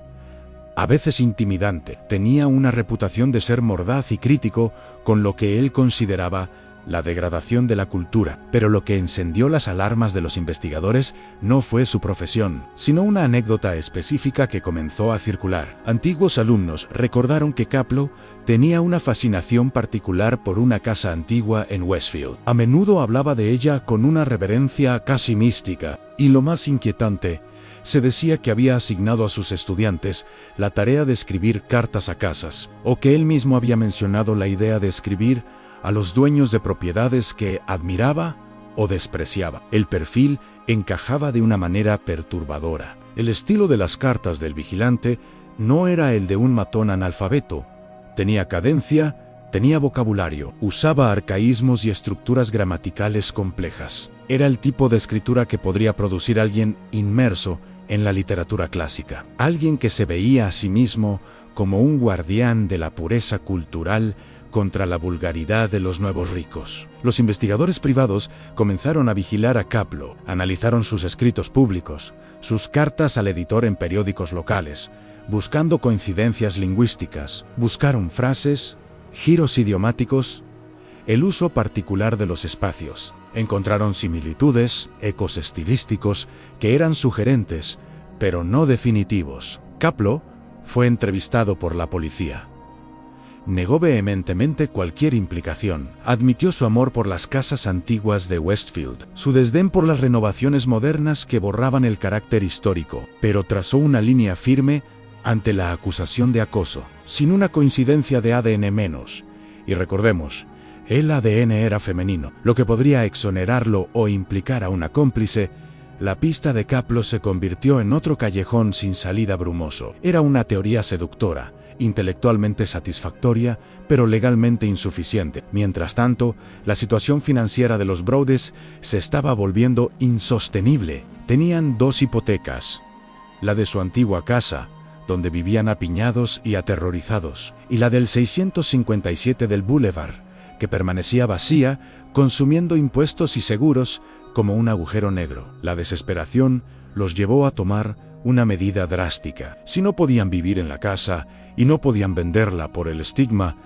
A veces intimidante. Tenía una reputación de ser mordaz y crítico con lo que él consideraba la degradación de la cultura. Pero lo que encendió las alarmas de los investigadores no fue su profesión, sino una anécdota específica que comenzó a circular. Antiguos alumnos recordaron que Kaplow tenía una fascinación particular por una casa antigua en Westfield. A menudo hablaba de ella con una reverencia casi mística, y lo más inquietante, Se decía que había asignado a sus estudiantes la tarea de escribir cartas a casas, o que él mismo había mencionado la idea de escribir a los dueños de propiedades que admiraba o despreciaba. El perfil encajaba de una manera perturbadora. El estilo de las cartas del vigilante no era el de un matón analfabeto. Tenía cadencia, tenía vocabulario, usaba arcaísmos y estructuras gramaticales complejas. Era el tipo de escritura que podría producir alguien inmerso en la literatura clásica. Alguien que se veía a sí mismo como un guardián de la pureza cultural contra la vulgaridad de los nuevos ricos. Los investigadores privados comenzaron a vigilar a Kapleau, analizaron sus escritos públicos, sus cartas al editor en periódicos locales, buscando coincidencias lingüísticas, buscaron frases, giros idiomáticos, el uso particular de los espacios. Encontraron similitudes, ecos estilísticos, que eran sugerentes, pero no definitivos. Kapleau fue entrevistado por la policía. Negó vehementemente cualquier implicación. Admitió su amor por las casas antiguas de Westfield, su desdén por las renovaciones modernas que borraban el carácter histórico, pero trazó una línea firme ante la acusación de acoso, sin una coincidencia de ADN menos. Y recordemos, el ADN era femenino, lo que podría exonerarlo o implicar a una cómplice. La pista de Kapleau se convirtió en otro callejón sin salida brumoso. Era una teoría seductora, intelectualmente satisfactoria, pero legalmente insuficiente. Mientras tanto, la situación financiera de los Brodess se estaba volviendo insostenible. Tenían 2 hipotecas: la de su antigua casa, donde vivían apiñados y aterrorizados, y la del 657 del Boulevard, que permanecía vacía, consumiendo impuestos y seguros como un agujero negro. La desesperación los llevó a tomar una medida drástica. Si no podían vivir en la casa y no podían venderla por el estigma,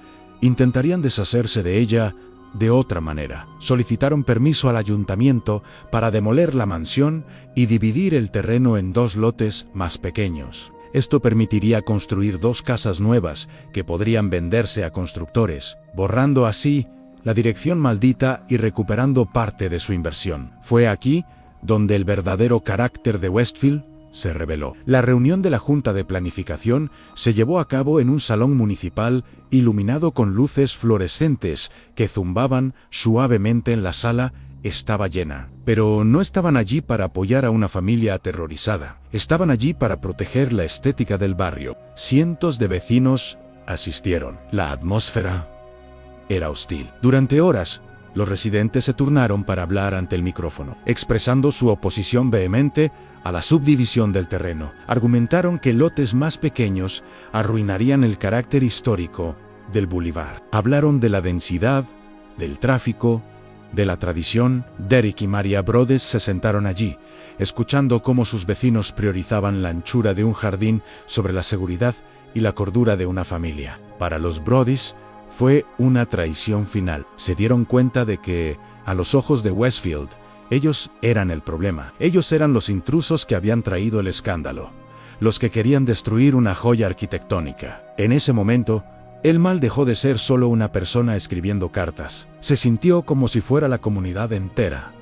intentarían deshacerse de ella de otra manera. Solicitaron permiso al ayuntamiento para demoler la mansión y dividir el terreno en 2 lotes más pequeños. Esto permitiría construir 2 casas nuevas que podrían venderse a constructores, borrando así la dirección maldita y recuperando parte de su inversión. Fue aquí donde el verdadero carácter de Westfield se reveló. La reunión de la Junta de Planificación se llevó a cabo en un salón municipal iluminado con luces fluorescentes que zumbaban suavemente en la sala. Estaba llena. Pero no estaban allí para apoyar a una familia aterrorizada. Estaban allí para proteger la estética del barrio. Cientos de vecinos asistieron. La atmósfera era hostil. Durante horas, los residentes se turnaron para hablar ante el micrófono, expresando su oposición vehemente a la subdivisión del terreno. Argumentaron que lotes más pequeños arruinarían el carácter histórico del Boulevard. Hablaron de la densidad, del tráfico, de la tradición. Derek y Maria Brodess se sentaron allí, escuchando cómo sus vecinos priorizaban la anchura de un jardín sobre la seguridad y la cordura de una familia. Para los Brodess fue una traición final. Se dieron cuenta de que, a los ojos de Westfield, ellos eran el problema. Ellos eran los intrusos que habían traído el escándalo, los que querían destruir una joya arquitectónica. En ese momento, el mal dejó de ser solo una persona escribiendo cartas. Se sintió como si fuera la comunidad entera,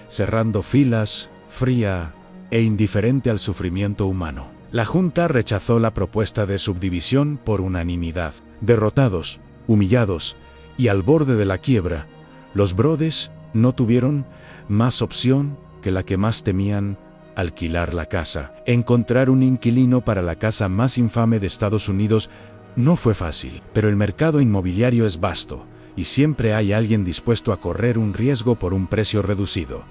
cerrando filas, fría e indiferente al sufrimiento humano. La Junta rechazó la propuesta de subdivisión por unanimidad. Derrotados, humillados y al borde de la quiebra, los Brodess no tuvieron más opción que la que más temían: alquilar la casa. Encontrar un inquilino para la casa más infame de Estados Unidos no fue fácil, pero el mercado inmobiliario es vasto, y siempre hay alguien dispuesto a correr un riesgo por un precio reducido.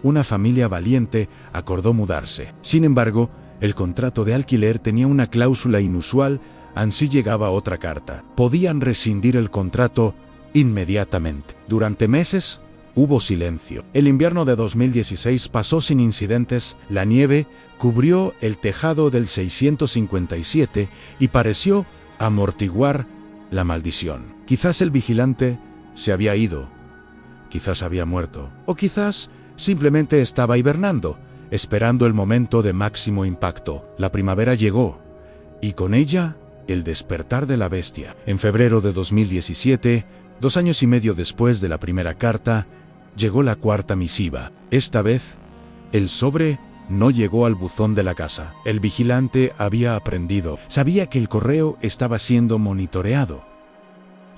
Una familia valiente acordó mudarse. Sin embargo, el contrato de alquiler tenía una cláusula inusual. Así llegaba otra carta. Podían rescindir el contrato inmediatamente. Durante meses hubo silencio. El invierno de 2016 pasó sin incidentes. La nieve cubrió el tejado del 657 y pareció amortiguar la maldición. Quizás el vigilante se había ido, quizás había muerto, o quizás simplemente estaba hibernando, esperando el momento de máximo impacto. La primavera llegó, y con ella el despertar de la bestia. En febrero de 2017, 2 años y medio después de la primera carta, llegó la cuarta misiva. Esta vez, el sobre no llegó al buzón de la casa. El vigilante había aprendido, sabía que el correo estaba siendo monitoreado.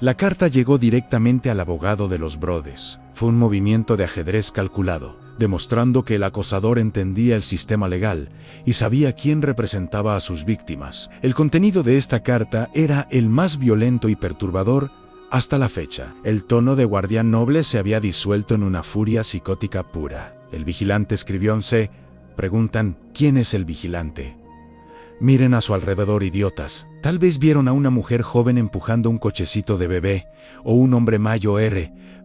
La carta llegó directamente al abogado de los Brodes. Fue un movimiento de ajedrez calculado, demostrando que el acosador entendía el sistema legal y sabía quién representaba a sus víctimas. El contenido de esta carta era el más violento y perturbador hasta la fecha. El tono de guardián noble se había disuelto en una furia psicótica pura. El vigilante escribió en C. Preguntan, ¿quién es el vigilante? Miren a su alrededor, idiotas. Tal vez vieron a una mujer joven empujando un cochecito de bebé, o un hombre mayor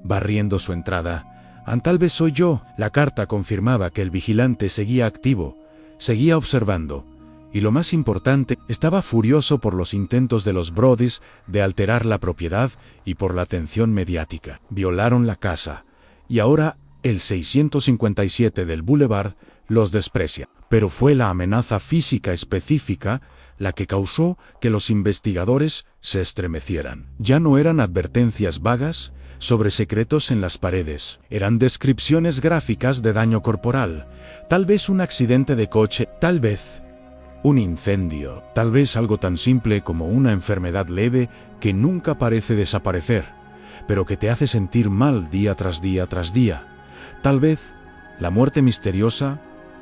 barriendo su entrada. Tal vez soy yo. La carta confirmaba que el vigilante seguía activo, seguía observando, y lo más importante, estaba furioso por los intentos de los Brodys de alterar la propiedad y por la atención mediática. Violaron la casa, y ahora el 657 del Boulevard los desprecia. Pero fue la amenaza física específica la que causó que los investigadores se estremecieran. Ya no eran advertencias vagas sobre secretos en las paredes, eran descripciones gráficas de daño corporal, tal vez un accidente de coche, tal vez un incendio, tal vez algo tan simple como una enfermedad leve que nunca parece desaparecer, pero que te hace sentir mal día tras día tras día. Tal vez la muerte misteriosa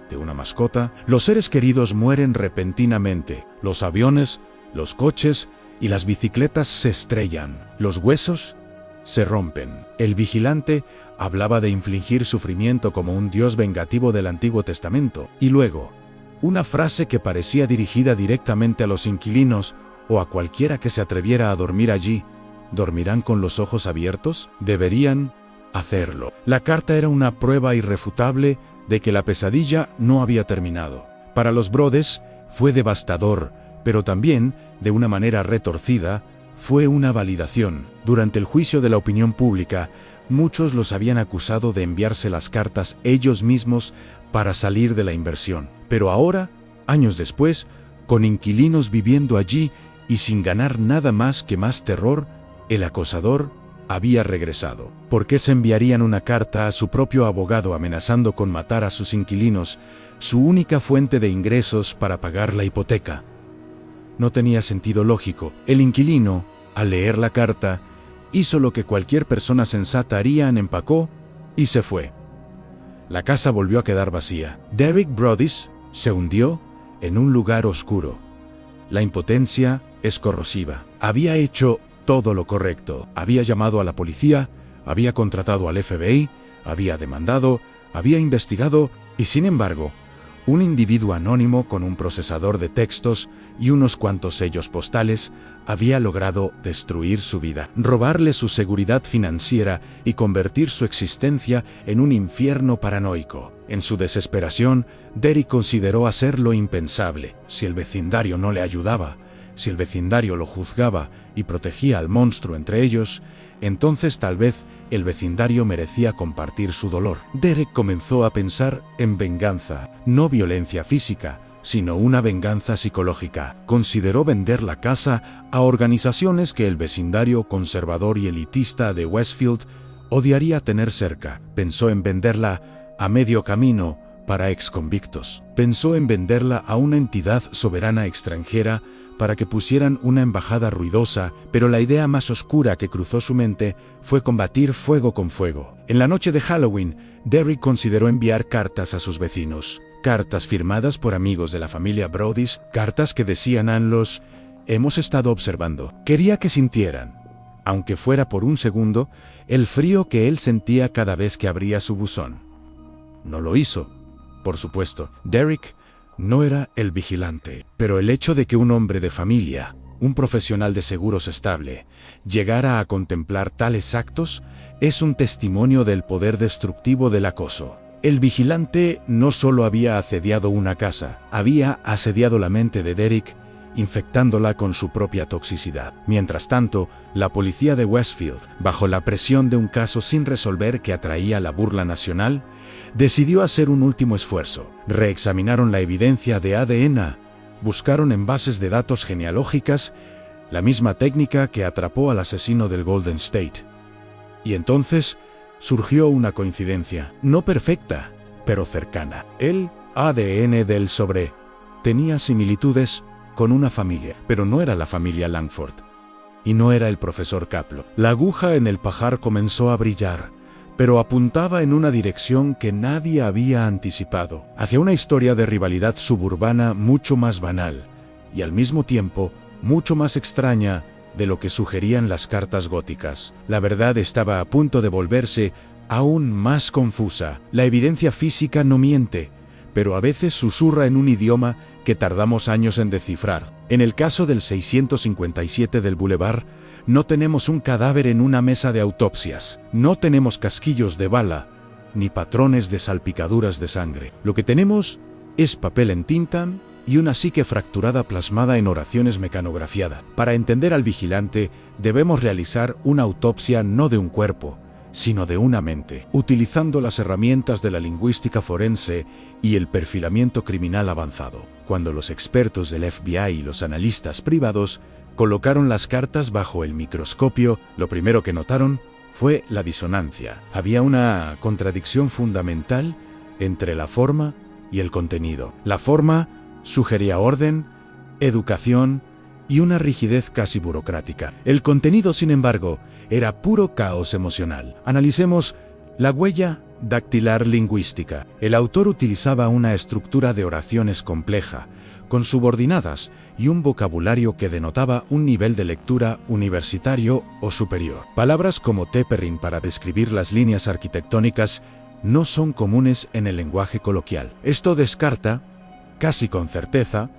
de una mascota. Los seres queridos mueren repentinamente. Los aviones, los coches y las bicicletas se estrellan. Los huesos se rompen. El vigilante hablaba de infligir sufrimiento como un dios vengativo del Antiguo Testamento. Y luego, una frase que parecía dirigida directamente a los inquilinos o a cualquiera que se atreviera a dormir allí. ¿Dormirán con los ojos abiertos? Deberían hacerlo. La carta era una prueba irrefutable de que la pesadilla no había terminado. Para los Brodes fue devastador, pero también, de una manera retorcida, fue una validación. Durante el juicio de la opinión pública, muchos los habían acusado de enviarse las cartas ellos mismos para salir de la inversión. Pero ahora, años después, con inquilinos viviendo allí y sin ganar nada más que más terror, el acosador había regresado. ¿Por qué se enviarían una carta a su propio abogado amenazando con matar a sus inquilinos, su única fuente de ingresos para pagar la hipoteca? No tenía sentido lógico. El inquilino, al leer la carta, hizo lo que cualquier persona sensata haría: empacó y se fue. La casa volvió a quedar vacía. Derek Brodys se hundió en un lugar oscuro. La impotencia es corrosiva. Había hecho todo lo correcto. Había llamado a la policía, había contratado al FBI, había demandado, había investigado, y sin embargo, un individuo anónimo con un procesador de textos y unos cuantos sellos postales había logrado destruir su vida, robarle su seguridad financiera y convertir su existencia en un infierno paranoico. En su desesperación, Derek consideró hacer lo impensable. Si el vecindario no le ayudaba, si el vecindario lo juzgaba y protegía al monstruo entre ellos, entonces tal vez el vecindario merecía compartir su dolor. Derek comenzó a pensar en venganza, no violencia física, sino una venganza psicológica. Consideró vender la casa a organizaciones que el vecindario conservador y elitista de Westfield odiaría tener cerca. Pensó en venderla a medio camino para exconvictos. Pensó en venderla a una entidad soberana extranjera para que pusieran una embajada ruidosa, pero la idea más oscura que cruzó su mente fue combatir fuego con fuego. En la noche de Halloween, Derek consideró enviar cartas a sus vecinos. Cartas firmadas por amigos de la familia Brodys, cartas que decían a los hemos estado observando. Quería que sintieran, aunque fuera por un segundo, el frío que él sentía cada vez que abría su buzón. No lo hizo, por supuesto. Derek no era el vigilante, pero el hecho de que un hombre de familia, un profesional de seguros estable, llegara a contemplar tales actos es un testimonio del poder destructivo del acoso. El vigilante no solo había asediado una casa, había asediado la mente de Derek, infectándola con su propia toxicidad. Mientras tanto, la policía de Westfield, bajo la presión de un caso sin resolver que atraía la burla nacional, decidió hacer un último esfuerzo. Reexaminaron la evidencia de ADN, buscaron en bases de datos genealógicas la misma técnica que atrapó al asesino del Golden State. Y entonces surgió una coincidencia, no perfecta, pero cercana. Él ADN del sobre. Tenía similitudes con una familia, pero no era la familia Langford. Y no era el profesor Kaplo. La aguja en el pajar comenzó a brillar, pero apuntaba en una dirección que nadie había anticipado, hacia una historia de rivalidad suburbana mucho más banal, y al mismo tiempo mucho más extraña de lo que sugerían las cartas góticas. La verdad estaba a punto de volverse aún más confusa. La evidencia física no miente, pero a veces susurra en un idioma que tardamos años en descifrar. En el caso del 657 del Boulevard, no tenemos un cadáver en una mesa de autopsias, no tenemos casquillos de bala, ni patrones de salpicaduras de sangre. Lo que tenemos es papel en tinta y una psique fracturada plasmada en oraciones mecanografiadas. Para entender al vigilante, debemos realizar una autopsia no de un cuerpo, sino de una mente, utilizando las herramientas de la lingüística forense y el perfilamiento criminal avanzado. Cuando los expertos del FBI y los analistas privados colocaron las cartas bajo el microscopio, lo primero que notaron fue la disonancia. Había una contradicción fundamental entre la forma y el contenido. La forma sugería orden, educación y una rigidez casi burocrática. El contenido, sin embargo, era puro caos emocional. Analicemos la huella dactilar lingüística. El autor utilizaba una estructura de oraciones compleja, con subordinadas y un vocabulario que denotaba un nivel de lectura universitario o superior. Palabras como tapering para describir las líneas arquitectónicas no son comunes en el lenguaje coloquial. Esto descarta, casi con certeza,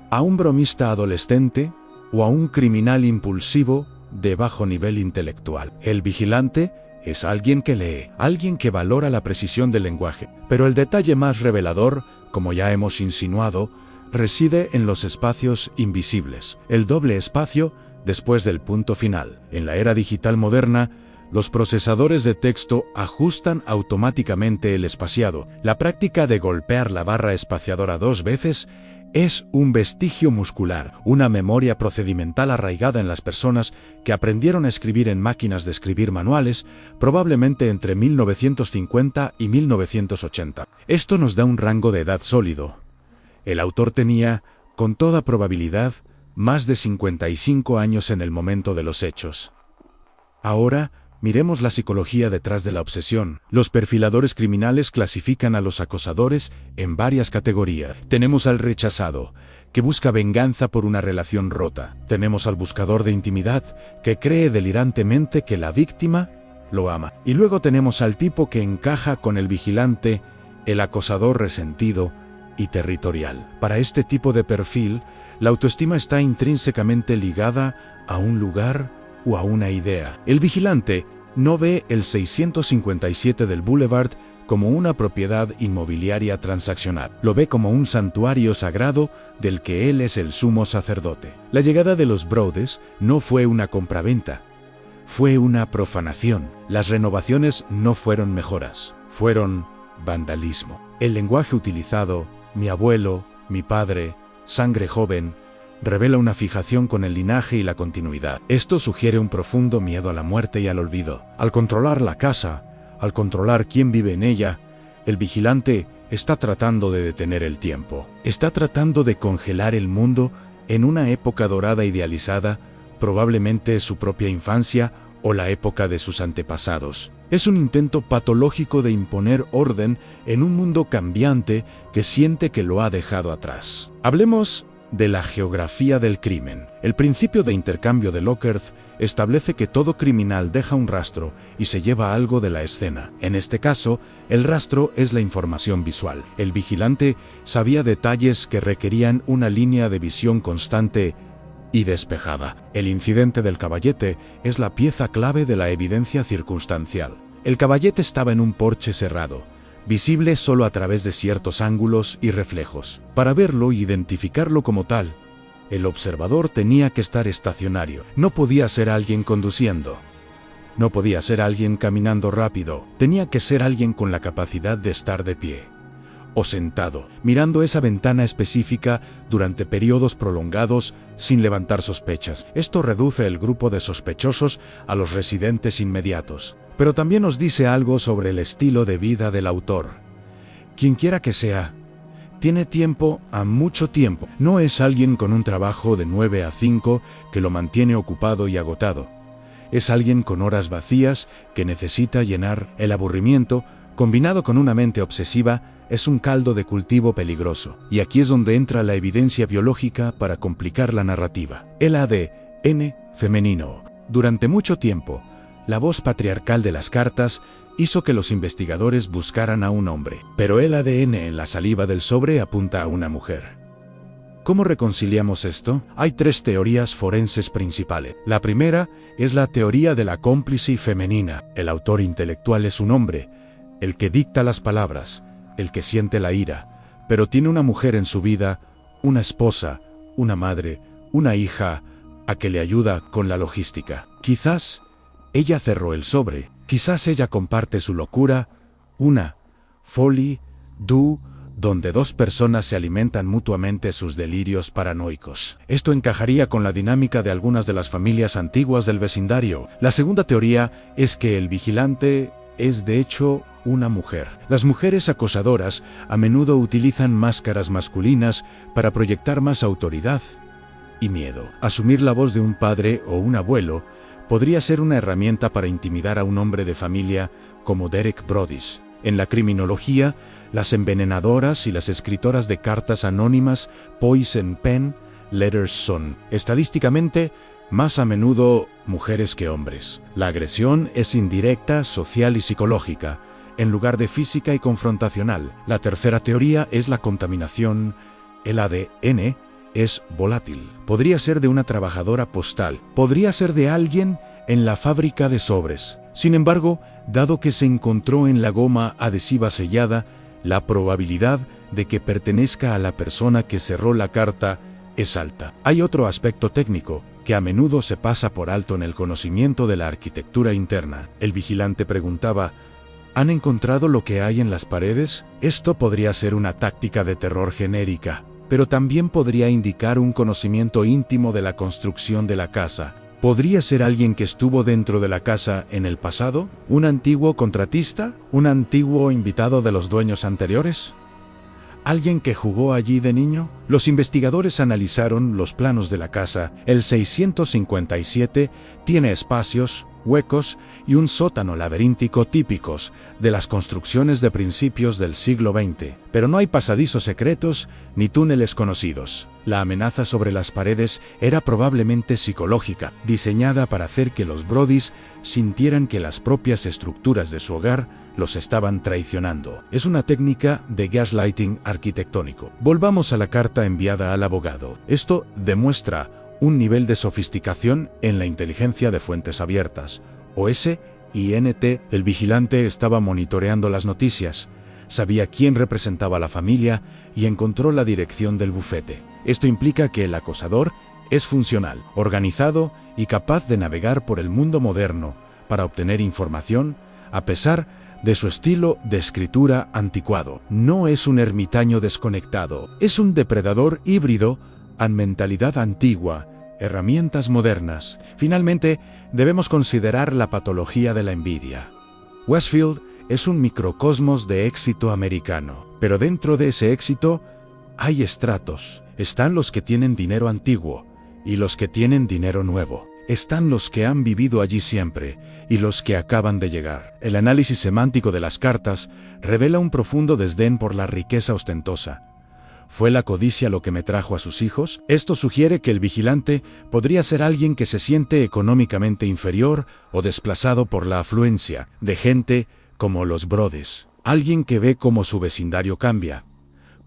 a un bromista adolescente o a un criminal impulsivo de bajo nivel intelectual. El vigilante es alguien que lee, alguien que valora la precisión del lenguaje. Pero el detalle más revelador, como ya hemos insinuado, reside en los espacios invisibles, el doble espacio después del punto final. En la era digital moderna, los procesadores de texto ajustan automáticamente el espaciado. La práctica de golpear la barra espaciadora 2 veces es un vestigio muscular, una memoria procedimental arraigada en las personas que aprendieron a escribir en máquinas de escribir manuales, probablemente entre 1950 y 1980. Esto nos da un rango de edad sólido. El autor tenía, con toda probabilidad, más de 55 años en el momento de los hechos. Ahora, miremos la psicología detrás de la obsesión. Los perfiladores criminales clasifican a los acosadores en varias categorías. Tenemos al rechazado, que busca venganza por una relación rota. Tenemos al buscador de intimidad, que cree delirantemente que la víctima lo ama. Y luego tenemos al tipo que encaja con el vigilante, el acosador resentido y territorial. Para este tipo de perfil, la autoestima está intrínsecamente ligada a un lugar o a una idea. El vigilante no ve el 657 del Boulevard como una propiedad inmobiliaria transaccional. Lo ve como un santuario sagrado del que él es el sumo sacerdote. La llegada de los Broads no fue una compraventa, fue una profanación. Las renovaciones no fueron mejoras, fueron vandalismo. El lenguaje utilizado, mi abuelo, mi padre, sangre joven, revela una fijación con el linaje y la continuidad. Esto sugiere un profundo miedo a la muerte y al olvido. Al controlar la casa, al controlar quién vive en ella, el vigilante está tratando de detener el tiempo. Está tratando de congelar el mundo en una época dorada idealizada, probablemente su propia infancia o la época de sus antepasados. Es un intento patológico de imponer orden en un mundo cambiante que siente que lo ha dejado atrás. Hablemos de la geografía del crimen. El principio de intercambio de Lockhart establece que todo criminal deja un rastro y se lleva algo de la escena. En este caso, el rastro es la información visual. El vigilante sabía detalles que requerían una línea de visión constante y despejada. El incidente del caballete es la pieza clave de la evidencia circunstancial. El caballete estaba en un porche cerrado, visible solo a través de ciertos ángulos y reflejos. Para verlo e identificarlo como tal, el observador tenía que estar estacionario. No podía ser alguien conduciendo. No podía ser alguien caminando rápido. Tenía que ser alguien con la capacidad de estar de pie o sentado, mirando esa ventana específica durante periodos prolongados sin levantar sospechas. Esto reduce el grupo de sospechosos a los residentes inmediatos. Pero también nos dice algo sobre el estilo de vida del autor. Quienquiera que sea, Tiene tiempo, a mucho tiempo. No es alguien con un trabajo de 9 a 5 que lo mantiene ocupado y agotado. Es alguien con horas vacías que necesita llenar. El aburrimiento, combinado con una mente obsesiva, es un caldo de cultivo peligroso. Y aquí es donde entra la evidencia biológica para complicar la narrativa. El ADN femenino. Durante mucho tiempo, la voz patriarcal de las cartas hizo que los investigadores buscaran a un hombre. Pero el ADN en la saliva del sobre apunta a una mujer. ¿Cómo reconciliamos esto? Hay 3 teorías forenses principales. La primera es la teoría de la cómplice femenina. El autor intelectual es un hombre, el que dicta las palabras, el que siente la ira, pero tiene una mujer en su vida, una esposa, una madre, una hija, a que le ayuda con la logística. Quizás ella cerró el sobre, quizás ella comparte su locura, una folie du, donde 2 personas se alimentan mutuamente sus delirios paranoicos. Esto encajaría con la dinámica de algunas de las familias antiguas del vecindario. La segunda teoría es que el vigilante es de hecho una mujer. Las mujeres acosadoras a menudo utilizan máscaras masculinas para proyectar más autoridad y miedo. Asumir la voz de un padre o un abuelo podría ser una herramienta para intimidar a un hombre de familia como Derek Brodis. En la criminología, las envenenadoras y las escritoras de cartas anónimas Poison Pen Letters son, estadísticamente, más a menudo mujeres que hombres. La agresión es indirecta, social y psicológica, en lugar de física y confrontacional. La tercera teoría es la contaminación. El ADN es volátil. Podría ser de una trabajadora postal, podría ser de alguien en la fábrica de sobres. Sin embargo, dado que se encontró en la goma adhesiva sellada, la probabilidad de que pertenezca a la persona que cerró la carta es alta. Hay otro aspecto técnico que a menudo se pasa por alto en el conocimiento de la arquitectura interna. El vigilante preguntaba: ¿han encontrado lo que hay en las paredes? Esto podría ser una táctica de terror genérica, pero también podría indicar un conocimiento íntimo de la construcción de la casa. ¿Podría ser alguien que estuvo dentro de la casa en el pasado? ¿Un antiguo contratista? ¿Un antiguo invitado de los dueños anteriores? ¿Alguien que jugó allí de niño? Los investigadores analizaron los planos de la casa. El 657 tiene espacios, huecos y un sótano laberíntico típicos de las construcciones de principios del siglo XX. Pero no hay pasadizos secretos ni túneles conocidos. La amenaza sobre las paredes era probablemente psicológica, diseñada para hacer que los Brodis sintieran que las propias estructuras de su hogar los estaban traicionando. Es una técnica de gaslighting arquitectónico. Volvamos a la carta enviada al abogado. Esto demuestra un nivel de sofisticación en la inteligencia de fuentes abiertas. OSINT, el vigilante estaba monitoreando las noticias, sabía quién representaba a la familia y encontró la dirección del bufete. Esto implica que el acosador es funcional, organizado y capaz de navegar por el mundo moderno para obtener información, a pesar de su estilo de escritura anticuado. No es un ermitaño desconectado, es un depredador híbrido con mentalidad antigua, herramientas modernas. Finalmente, debemos considerar la patología de la envidia. Westfield es un microcosmos de éxito americano, pero dentro de ese éxito hay estratos. Están los que tienen dinero antiguo y los que tienen dinero nuevo. Están los que han vivido allí siempre y los que acaban de llegar. El análisis semántico de las cartas revela un profundo desdén por la riqueza ostentosa. ¿Fue la codicia lo que me trajo a sus hijos? Esto sugiere que el vigilante podría ser alguien que se siente económicamente inferior o desplazado por la afluencia de gente como los Brodis. Alguien que ve cómo su vecindario cambia,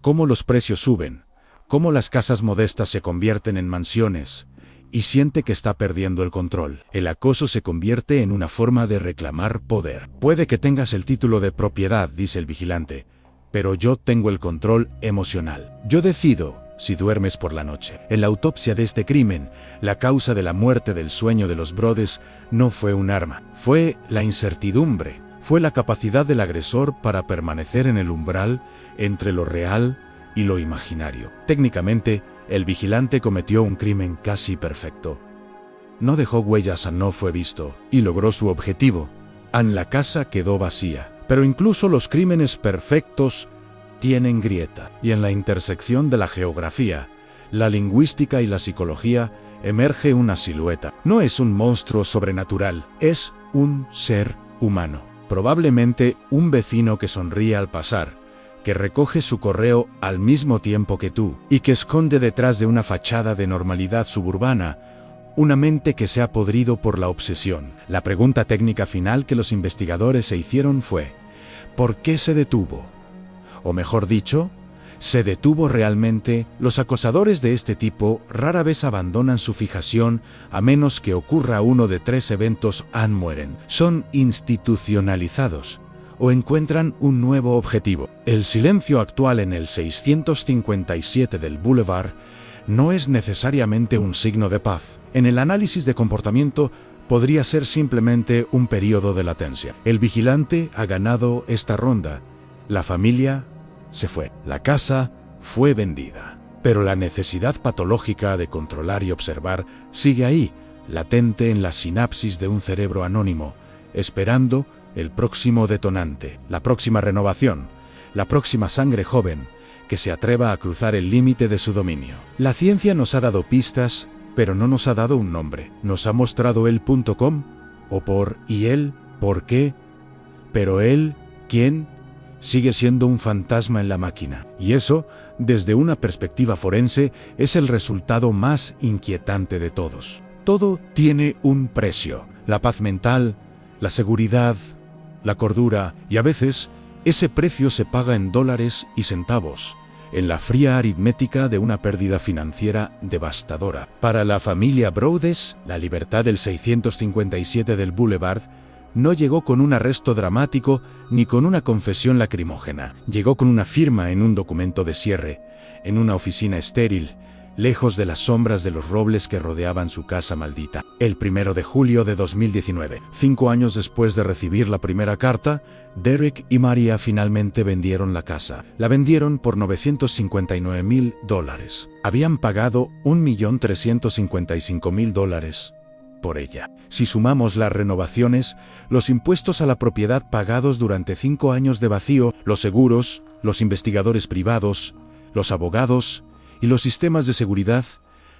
cómo los precios suben, cómo las casas modestas se convierten en mansiones, y siente que está perdiendo el control. El acoso se convierte en una forma de reclamar poder. Puede que tengas el título de propiedad, dice el vigilante, pero yo tengo el control emocional. Yo decido si duermes por la noche. En la autopsia de este crimen, la causa de la muerte del sueño de los Brodis no fue un arma, fue la incertidumbre, fue la capacidad del agresor para permanecer en el umbral entre lo real y lo imaginario. Técnicamente, el vigilante cometió un crimen casi perfecto. No dejó huellas, no fue visto, y logró su objetivo. La casa quedó vacía. Pero incluso los crímenes perfectos tienen grieta. Y en la intersección de la geografía, la lingüística y la psicología, emerge una silueta. No es un monstruo sobrenatural, es un ser humano. Probablemente un vecino que sonríe al pasar, que recoge su correo al mismo tiempo que tú, y que esconde detrás de una fachada de normalidad suburbana una mente que se ha podrido por la obsesión. La pregunta técnica final que los investigadores se hicieron fue: ¿por qué se detuvo? O mejor dicho, ¿se detuvo realmente? Los acosadores de este tipo rara vez abandonan su fijación a menos que ocurra uno de 3 eventos: mueren, son institucionalizados o encuentran un nuevo objetivo. El silencio actual en el 657 del Boulevard no es necesariamente un signo de paz. En el análisis de comportamiento podría ser simplemente un periodo de latencia. El vigilante ha ganado esta ronda. La familia se fue. La casa fue vendida. Pero la necesidad patológica de controlar y observar sigue ahí, latente en la sinapsis de un cerebro anónimo, esperando el próximo detonante, la próxima renovación, la próxima sangre joven que se atreva a cruzar el límite de su dominio. La ciencia nos ha dado pistas, pero no nos ha dado un nombre. Nos ha mostrado el .com, o por y él, ¿por qué? Pero él, ¿quién? Sigue siendo un fantasma en la máquina. Y eso, desde una perspectiva forense, es el resultado más inquietante de todos. Todo tiene un precio: la paz mental, la seguridad, la cordura, y a veces ese precio se paga en dólares y centavos, en la fría aritmética de una pérdida financiera devastadora. Para la familia Broudes, la libertad del 657 del Boulevard no llegó con un arresto dramático ni con una confesión lacrimógena. Llegó con una firma en un documento de cierre, en una oficina estéril, lejos de las sombras de los robles que rodeaban su casa maldita. El 1 de julio de 2019, 5 años después de recibir la primera carta, Derek y María finalmente vendieron la casa. La vendieron por $959,000. Habían pagado $1,355,000 por ella. Si sumamos las renovaciones, los impuestos a la propiedad pagados durante 5 años de vacío, los seguros, los investigadores privados, los abogados y los sistemas de seguridad,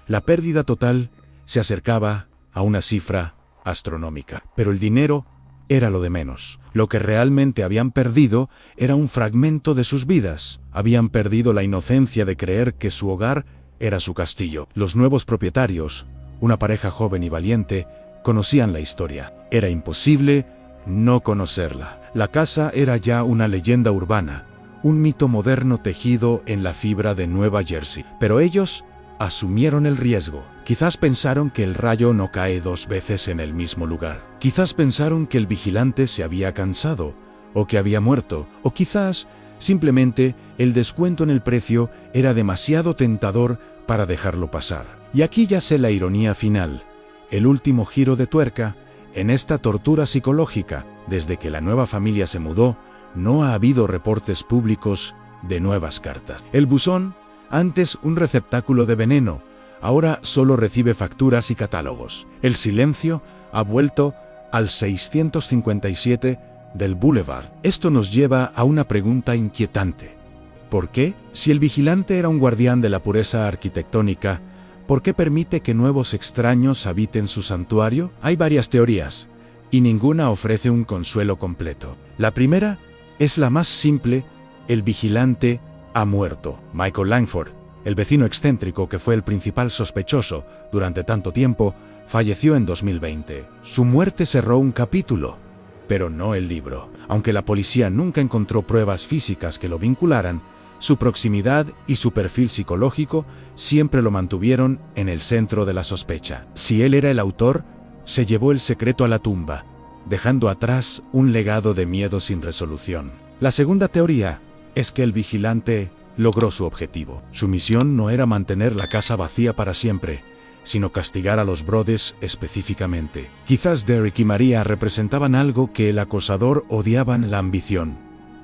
la pérdida total se acercaba a una cifra astronómica. Pero el dinero era lo de menos. Lo que realmente habían perdido era un fragmento de sus vidas. Habían perdido la inocencia de creer que su hogar era su castillo. Los nuevos propietarios, una pareja joven y valiente, conocían la historia. Era imposible no conocerla. La casa era ya una leyenda urbana, un mito moderno tejido en la fibra de Nueva Jersey. Pero ellos asumieron el riesgo. Quizás pensaron que el rayo no cae 2 veces en el mismo lugar. Quizás pensaron que el vigilante se había cansado, o que había muerto, o quizás simplemente el descuento en el precio era demasiado tentador para dejarlo pasar. Y aquí yace la ironía final, el último giro de tuerca. En esta tortura psicológica, desde que la nueva familia se mudó, no ha habido reportes públicos de nuevas cartas. El buzón, antes un receptáculo de veneno, ahora solo recibe facturas y catálogos. El silencio ha vuelto al 657 del Boulevard. Esto nos lleva a una pregunta inquietante. ¿Por qué? Si el vigilante era un guardián de la pureza arquitectónica, ¿por qué permite que nuevos extraños habiten su santuario? Hay varias teorías, y ninguna ofrece un consuelo completo. La primera es la más simple: el vigilante ha muerto. Michael Langford, el vecino excéntrico que fue el principal sospechoso durante tanto tiempo, falleció en 2020. Su muerte cerró un capítulo, pero no el libro. Aunque la policía nunca encontró pruebas físicas que lo vincularan, su proximidad y su perfil psicológico siempre lo mantuvieron en el centro de la sospecha. Si él era el autor, se llevó el secreto a la tumba, dejando atrás un legado de miedo sin resolución. La segunda teoría es que el vigilante logró su objetivo. Su misión no era mantener la casa vacía para siempre, sino castigar a los Broudes específicamente. Quizás Derek y María representaban algo que el acosador odiaban: la ambición,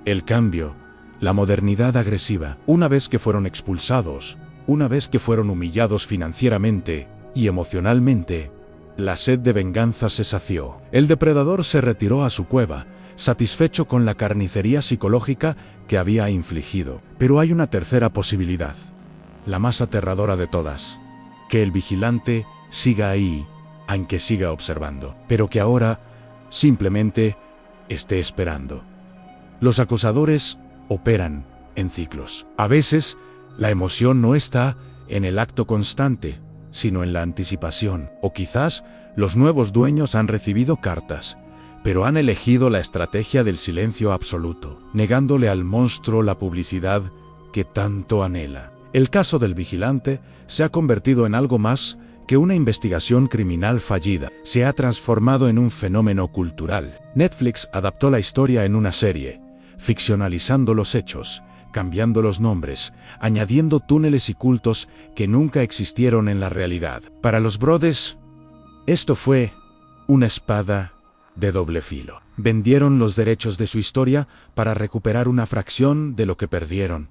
el cambio, la modernidad agresiva. Una vez que fueron expulsados, una vez que fueron humillados financieramente y emocionalmente, la sed de venganza se sació. El depredador se retiró a su cueva, satisfecho con la carnicería psicológica que había infligido. Pero hay una tercera posibilidad, la más aterradora de todas, que el vigilante siga ahí, aunque siga observando, pero que ahora simplemente esté esperando. Los acosadores operan en ciclos. A veces, la emoción no está en el acto constante, sino en la anticipación. O quizás los nuevos dueños han recibido cartas, pero han elegido la estrategia del silencio absoluto, negándole al monstruo la publicidad que tanto anhela. El caso del vigilante se ha convertido en algo más que una investigación criminal fallida. Se ha transformado en un fenómeno cultural. Netflix adaptó la historia en una serie, ficcionalizando los hechos, cambiando los nombres, añadiendo túneles y cultos que nunca existieron en la realidad. Para los Brothers, esto fue una espada de doble filo. Vendieron los derechos de su historia para recuperar una fracción de lo que perdieron.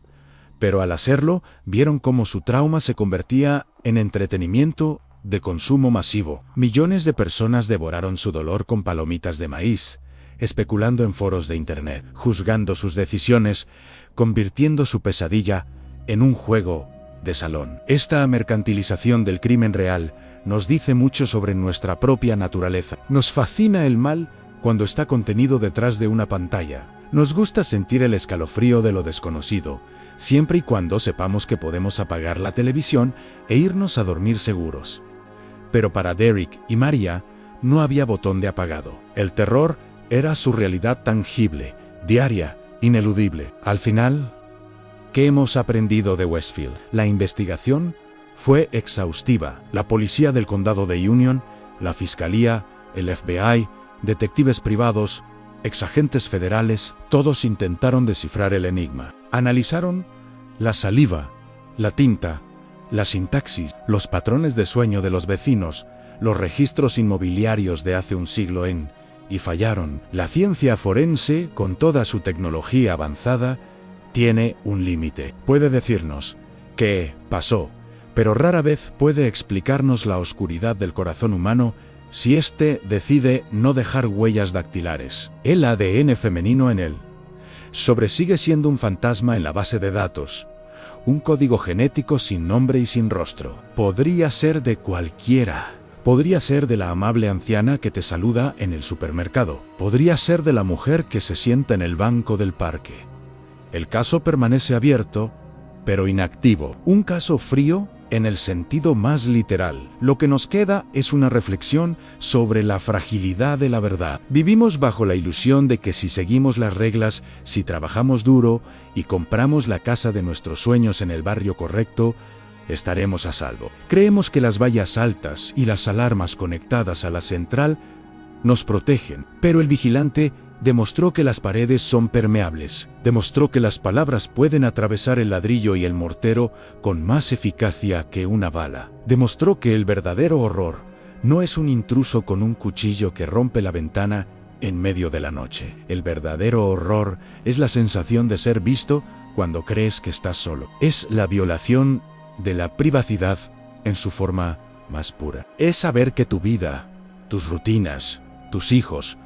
Pero al hacerlo, vieron cómo su trauma se convertía en entretenimiento de consumo masivo. Millones de personas devoraron su dolor con palomitas de maíz, especulando en foros de internet, juzgando sus decisiones, convirtiendo su pesadilla en un juego de salón. Esta mercantilización del crimen real nos dice mucho sobre nuestra propia naturaleza. Nos fascina el mal cuando está contenido detrás de una pantalla. Nos gusta sentir el escalofrío de lo desconocido, siempre y cuando sepamos que podemos apagar la televisión e irnos a dormir seguros. Pero para Derek y Maria no había botón de apagado. El terror era su realidad tangible, diaria, ineludible. Al final, ¿qué hemos aprendido de Westfield? La investigación fue exhaustiva. La policía del condado de Union, la fiscalía, el FBI, detectives privados, exagentes federales, todos intentaron descifrar el enigma. Analizaron la saliva, la tinta, la sintaxis, los patrones de sueño de los vecinos, los registros inmobiliarios de hace un siglo y fallaron. La ciencia forense, con toda su tecnología avanzada, tiene un límite. Puede decirnos qué pasó, pero rara vez puede explicarnos la oscuridad del corazón humano si éste decide no dejar huellas dactilares. El ADN femenino en él sigue siendo un fantasma en la base de datos, un código genético sin nombre y sin rostro. Podría ser de cualquiera. Podría ser de la amable anciana que te saluda en el supermercado. Podría ser de la mujer que se sienta en el banco del parque. El caso permanece abierto, pero inactivo. Un caso frío en el sentido más literal. Lo que nos queda es una reflexión sobre la fragilidad de la verdad. Vivimos bajo la ilusión de que si seguimos las reglas, si trabajamos duro y compramos la casa de nuestros sueños en el barrio correcto, estaremos a salvo. Creemos que las vallas altas y las alarmas conectadas a la central nos protegen, pero el vigilante demostró que las paredes son permeables, demostró que las palabras pueden atravesar el ladrillo y el mortero con más eficacia que una bala, demostró que el verdadero horror no es un intruso con un cuchillo que rompe la ventana en medio de la noche. El verdadero horror es la sensación de ser visto cuando crees que estás solo. Es la violación de la privacidad en su forma más pura. Es saber que tu vida, tus rutinas, tus hijos,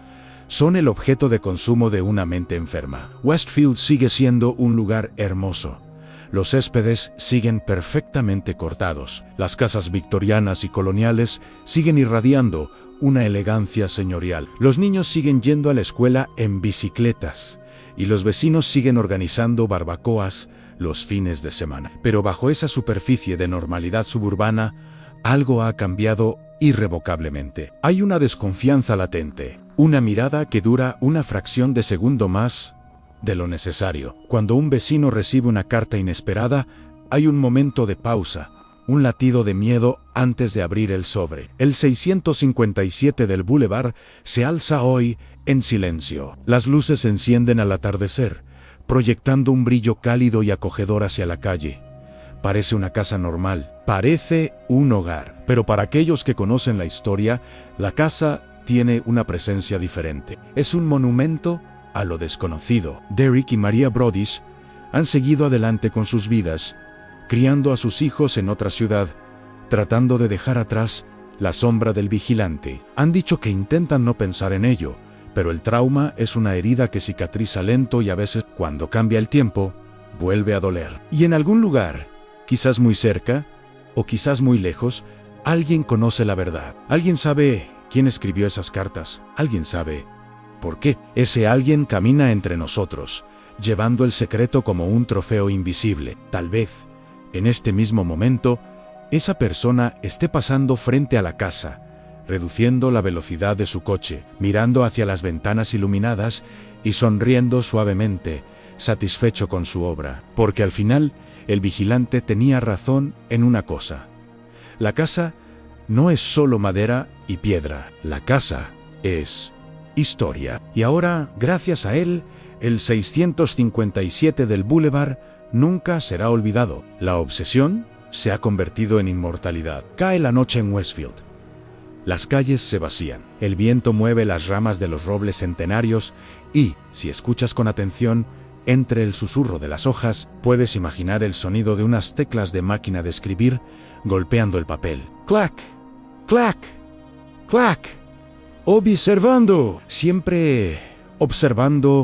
son el objeto de consumo de una mente enferma. Westfield sigue siendo un lugar hermoso. Los céspedes siguen perfectamente cortados. Las casas victorianas y coloniales siguen irradiando una elegancia señorial. Los niños siguen yendo a la escuela en bicicletas y los vecinos siguen organizando barbacoas los fines de semana. Pero bajo esa superficie de normalidad suburbana, algo ha cambiado irrevocablemente. Hay una desconfianza latente, una mirada que dura una fracción de segundo más de lo necesario. Cuando un vecino recibe una carta inesperada, hay un momento de pausa, un latido de miedo antes de abrir el sobre. El 657 del Boulevard se alza hoy en silencio. Las luces se encienden al atardecer, proyectando un brillo cálido y acogedor hacia la calle. Parece una casa normal, parece un hogar. Pero para aquellos que conocen la historia, la casa tiene una presencia diferente. Es un monumento a lo desconocido. Derek y Maria Brodies han seguido adelante con sus vidas, criando a sus hijos en otra ciudad, tratando de dejar atrás la sombra del vigilante. Han dicho que intentan no pensar en ello, pero el trauma es una herida que cicatriza lento y a veces, cuando cambia el tiempo, vuelve a doler. Y en algún lugar, quizás muy cerca, o quizás muy lejos, alguien conoce la verdad. Alguien sabe quién escribió esas cartas. Alguien sabe por qué. Ese alguien camina entre nosotros, llevando el secreto como un trofeo invisible. Tal vez, en este mismo momento, esa persona esté pasando frente a la casa, reduciendo la velocidad de su coche, mirando hacia las ventanas iluminadas y sonriendo suavemente, satisfecho con su obra. Porque al final, el vigilante tenía razón en una cosa. La casa no es solo madera y piedra. La casa es historia. Y ahora, gracias a él, el 657 del Boulevard nunca será olvidado. La obsesión se ha convertido en inmortalidad. Cae la noche en Westfield. Las calles se vacían. El viento mueve las ramas de los robles centenarios y, si escuchas con atención, entre el susurro de las hojas, puedes imaginar el sonido de unas teclas de máquina de escribir golpeando el papel. ¡Clac! ¡Clac! ¡Clac! Observando. Siempre observando